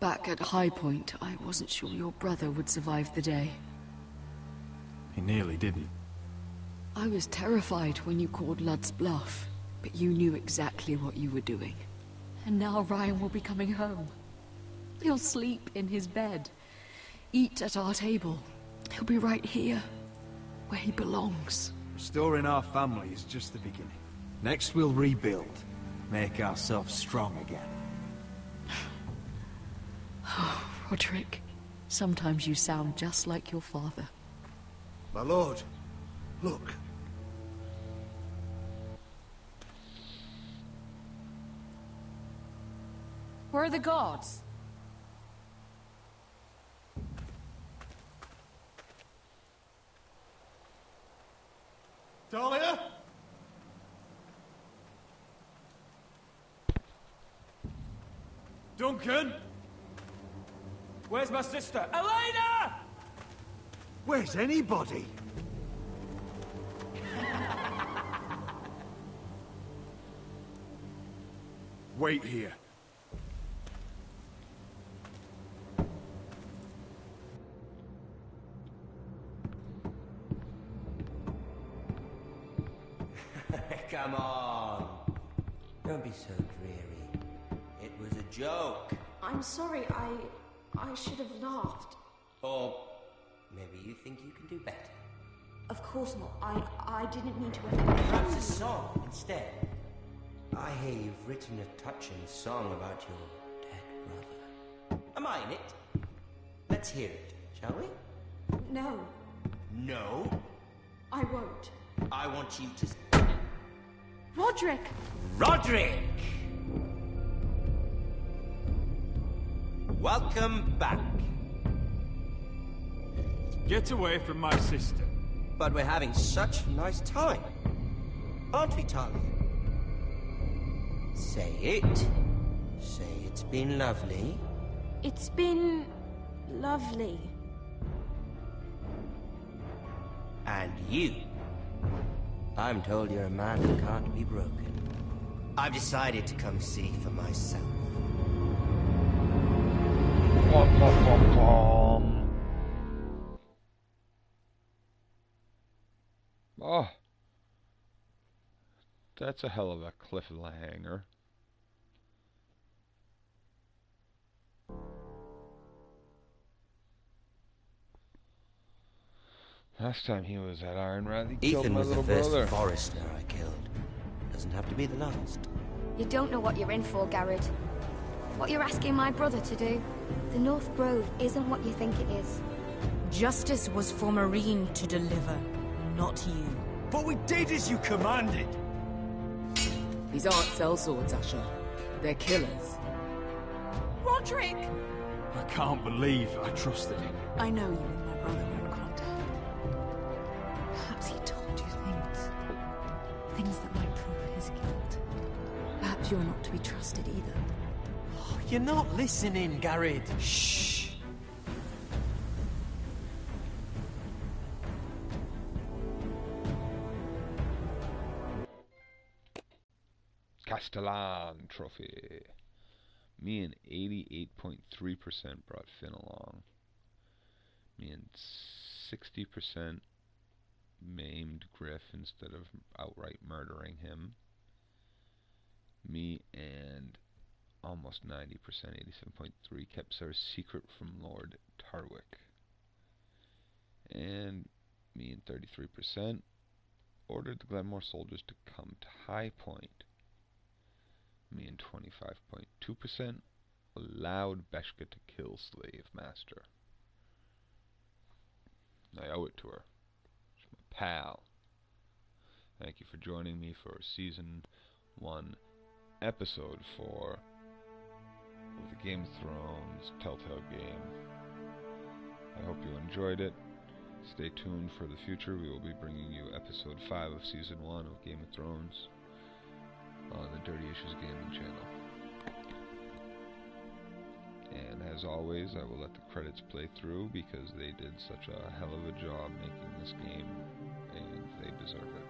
Back at High Point, I wasn't sure your brother would survive the day. He nearly didn't. I was terrified when you called Lud's bluff, but you knew exactly what you were doing. And now Ryan will be coming home. He'll sleep in his bed, eat at our table. He'll be right here, where he belongs. Restoring our family is just the beginning. Next we'll rebuild. Make ourselves strong again. Oh, Roderick, sometimes you sound just like your father. My lord, look. Where are the guards? Dahlia? Duncan! Where's my sister? Elena! Where's anybody? Wait here. Come on. Don't be so dreary. It was a joke. I'm sorry, I should have laughed. Or maybe you think you can do better. Of course not. I didn't mean to Perhaps a offend you. song instead. I hear you've written a touching song about your dead brother. Am I in it? Let's hear it, shall we? No, No. I won't. I want you to... Roderick! Roderick! Welcome back. Get away from my sister. But we're having such a nice time. Aren't we, Talia? Say it. Say it's been lovely. It's been lovely. And you. I'm told you're a man who can't be broken. I've decided to come see for myself. Oh, that's a hell of a cliffhanger. Last time he was at Ironrath, he killed Ethan my was the little first brother. forester I killed. Doesn't have to be the last. You don't know what you're in for, Garrett. What you're asking my brother to do. The North Grove isn't what you think it is. Justice was for Marine to deliver, not you. But we did as you commanded! These aren't sellswords, Asher. They're killers. Roderick! I can't believe I trusted him. I know you and my brother were in contact. Perhaps he told you things. Things that might prove his guilt. Perhaps you're not to be trusted either. Oh, you're not listening, Garrett. Shh. Castellan trophy. Me and 88.3% brought Finn along. Me and 60% maimed Griff instead of outright murdering him. Me and almost 90%, 87.3%, kept our secret from Lord Tarwick. And me and 33% ordered the Glenmore soldiers to come to High Point. Me and 25.2% allowed Beshka to kill Slave Master. I owe it to her. She's my pal. Thank you for joining me for Season 1, Episode 4 of the Game of Thrones Telltale game. I hope you enjoyed it. Stay tuned for the future. We will be bringing you Episode 5 of Season 1 of Game of Thrones on the Dirty Issues Gaming channel. And as always, I will let the credits play through because they did such a hell of a job making this game, and they deserve it.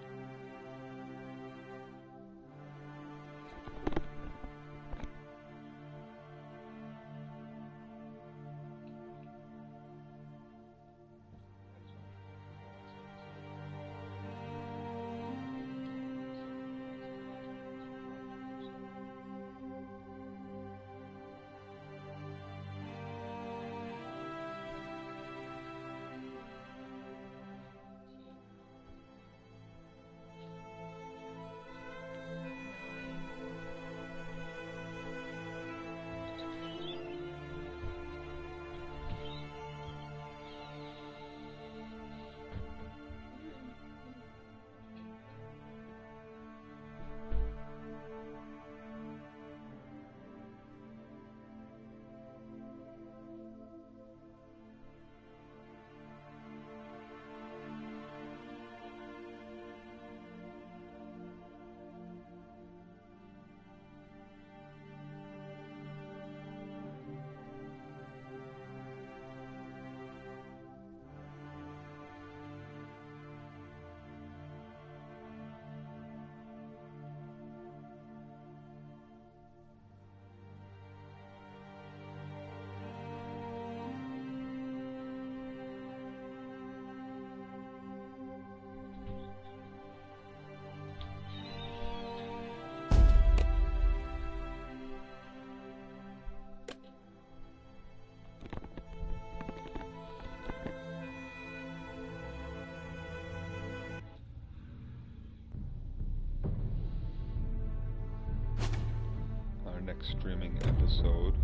Next streaming episode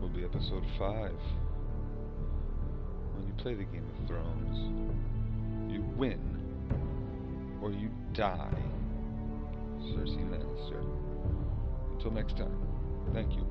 will be episode 5. When you play the Game of Thrones, you win or you die. Cersei Lannister. Until next time, thank you.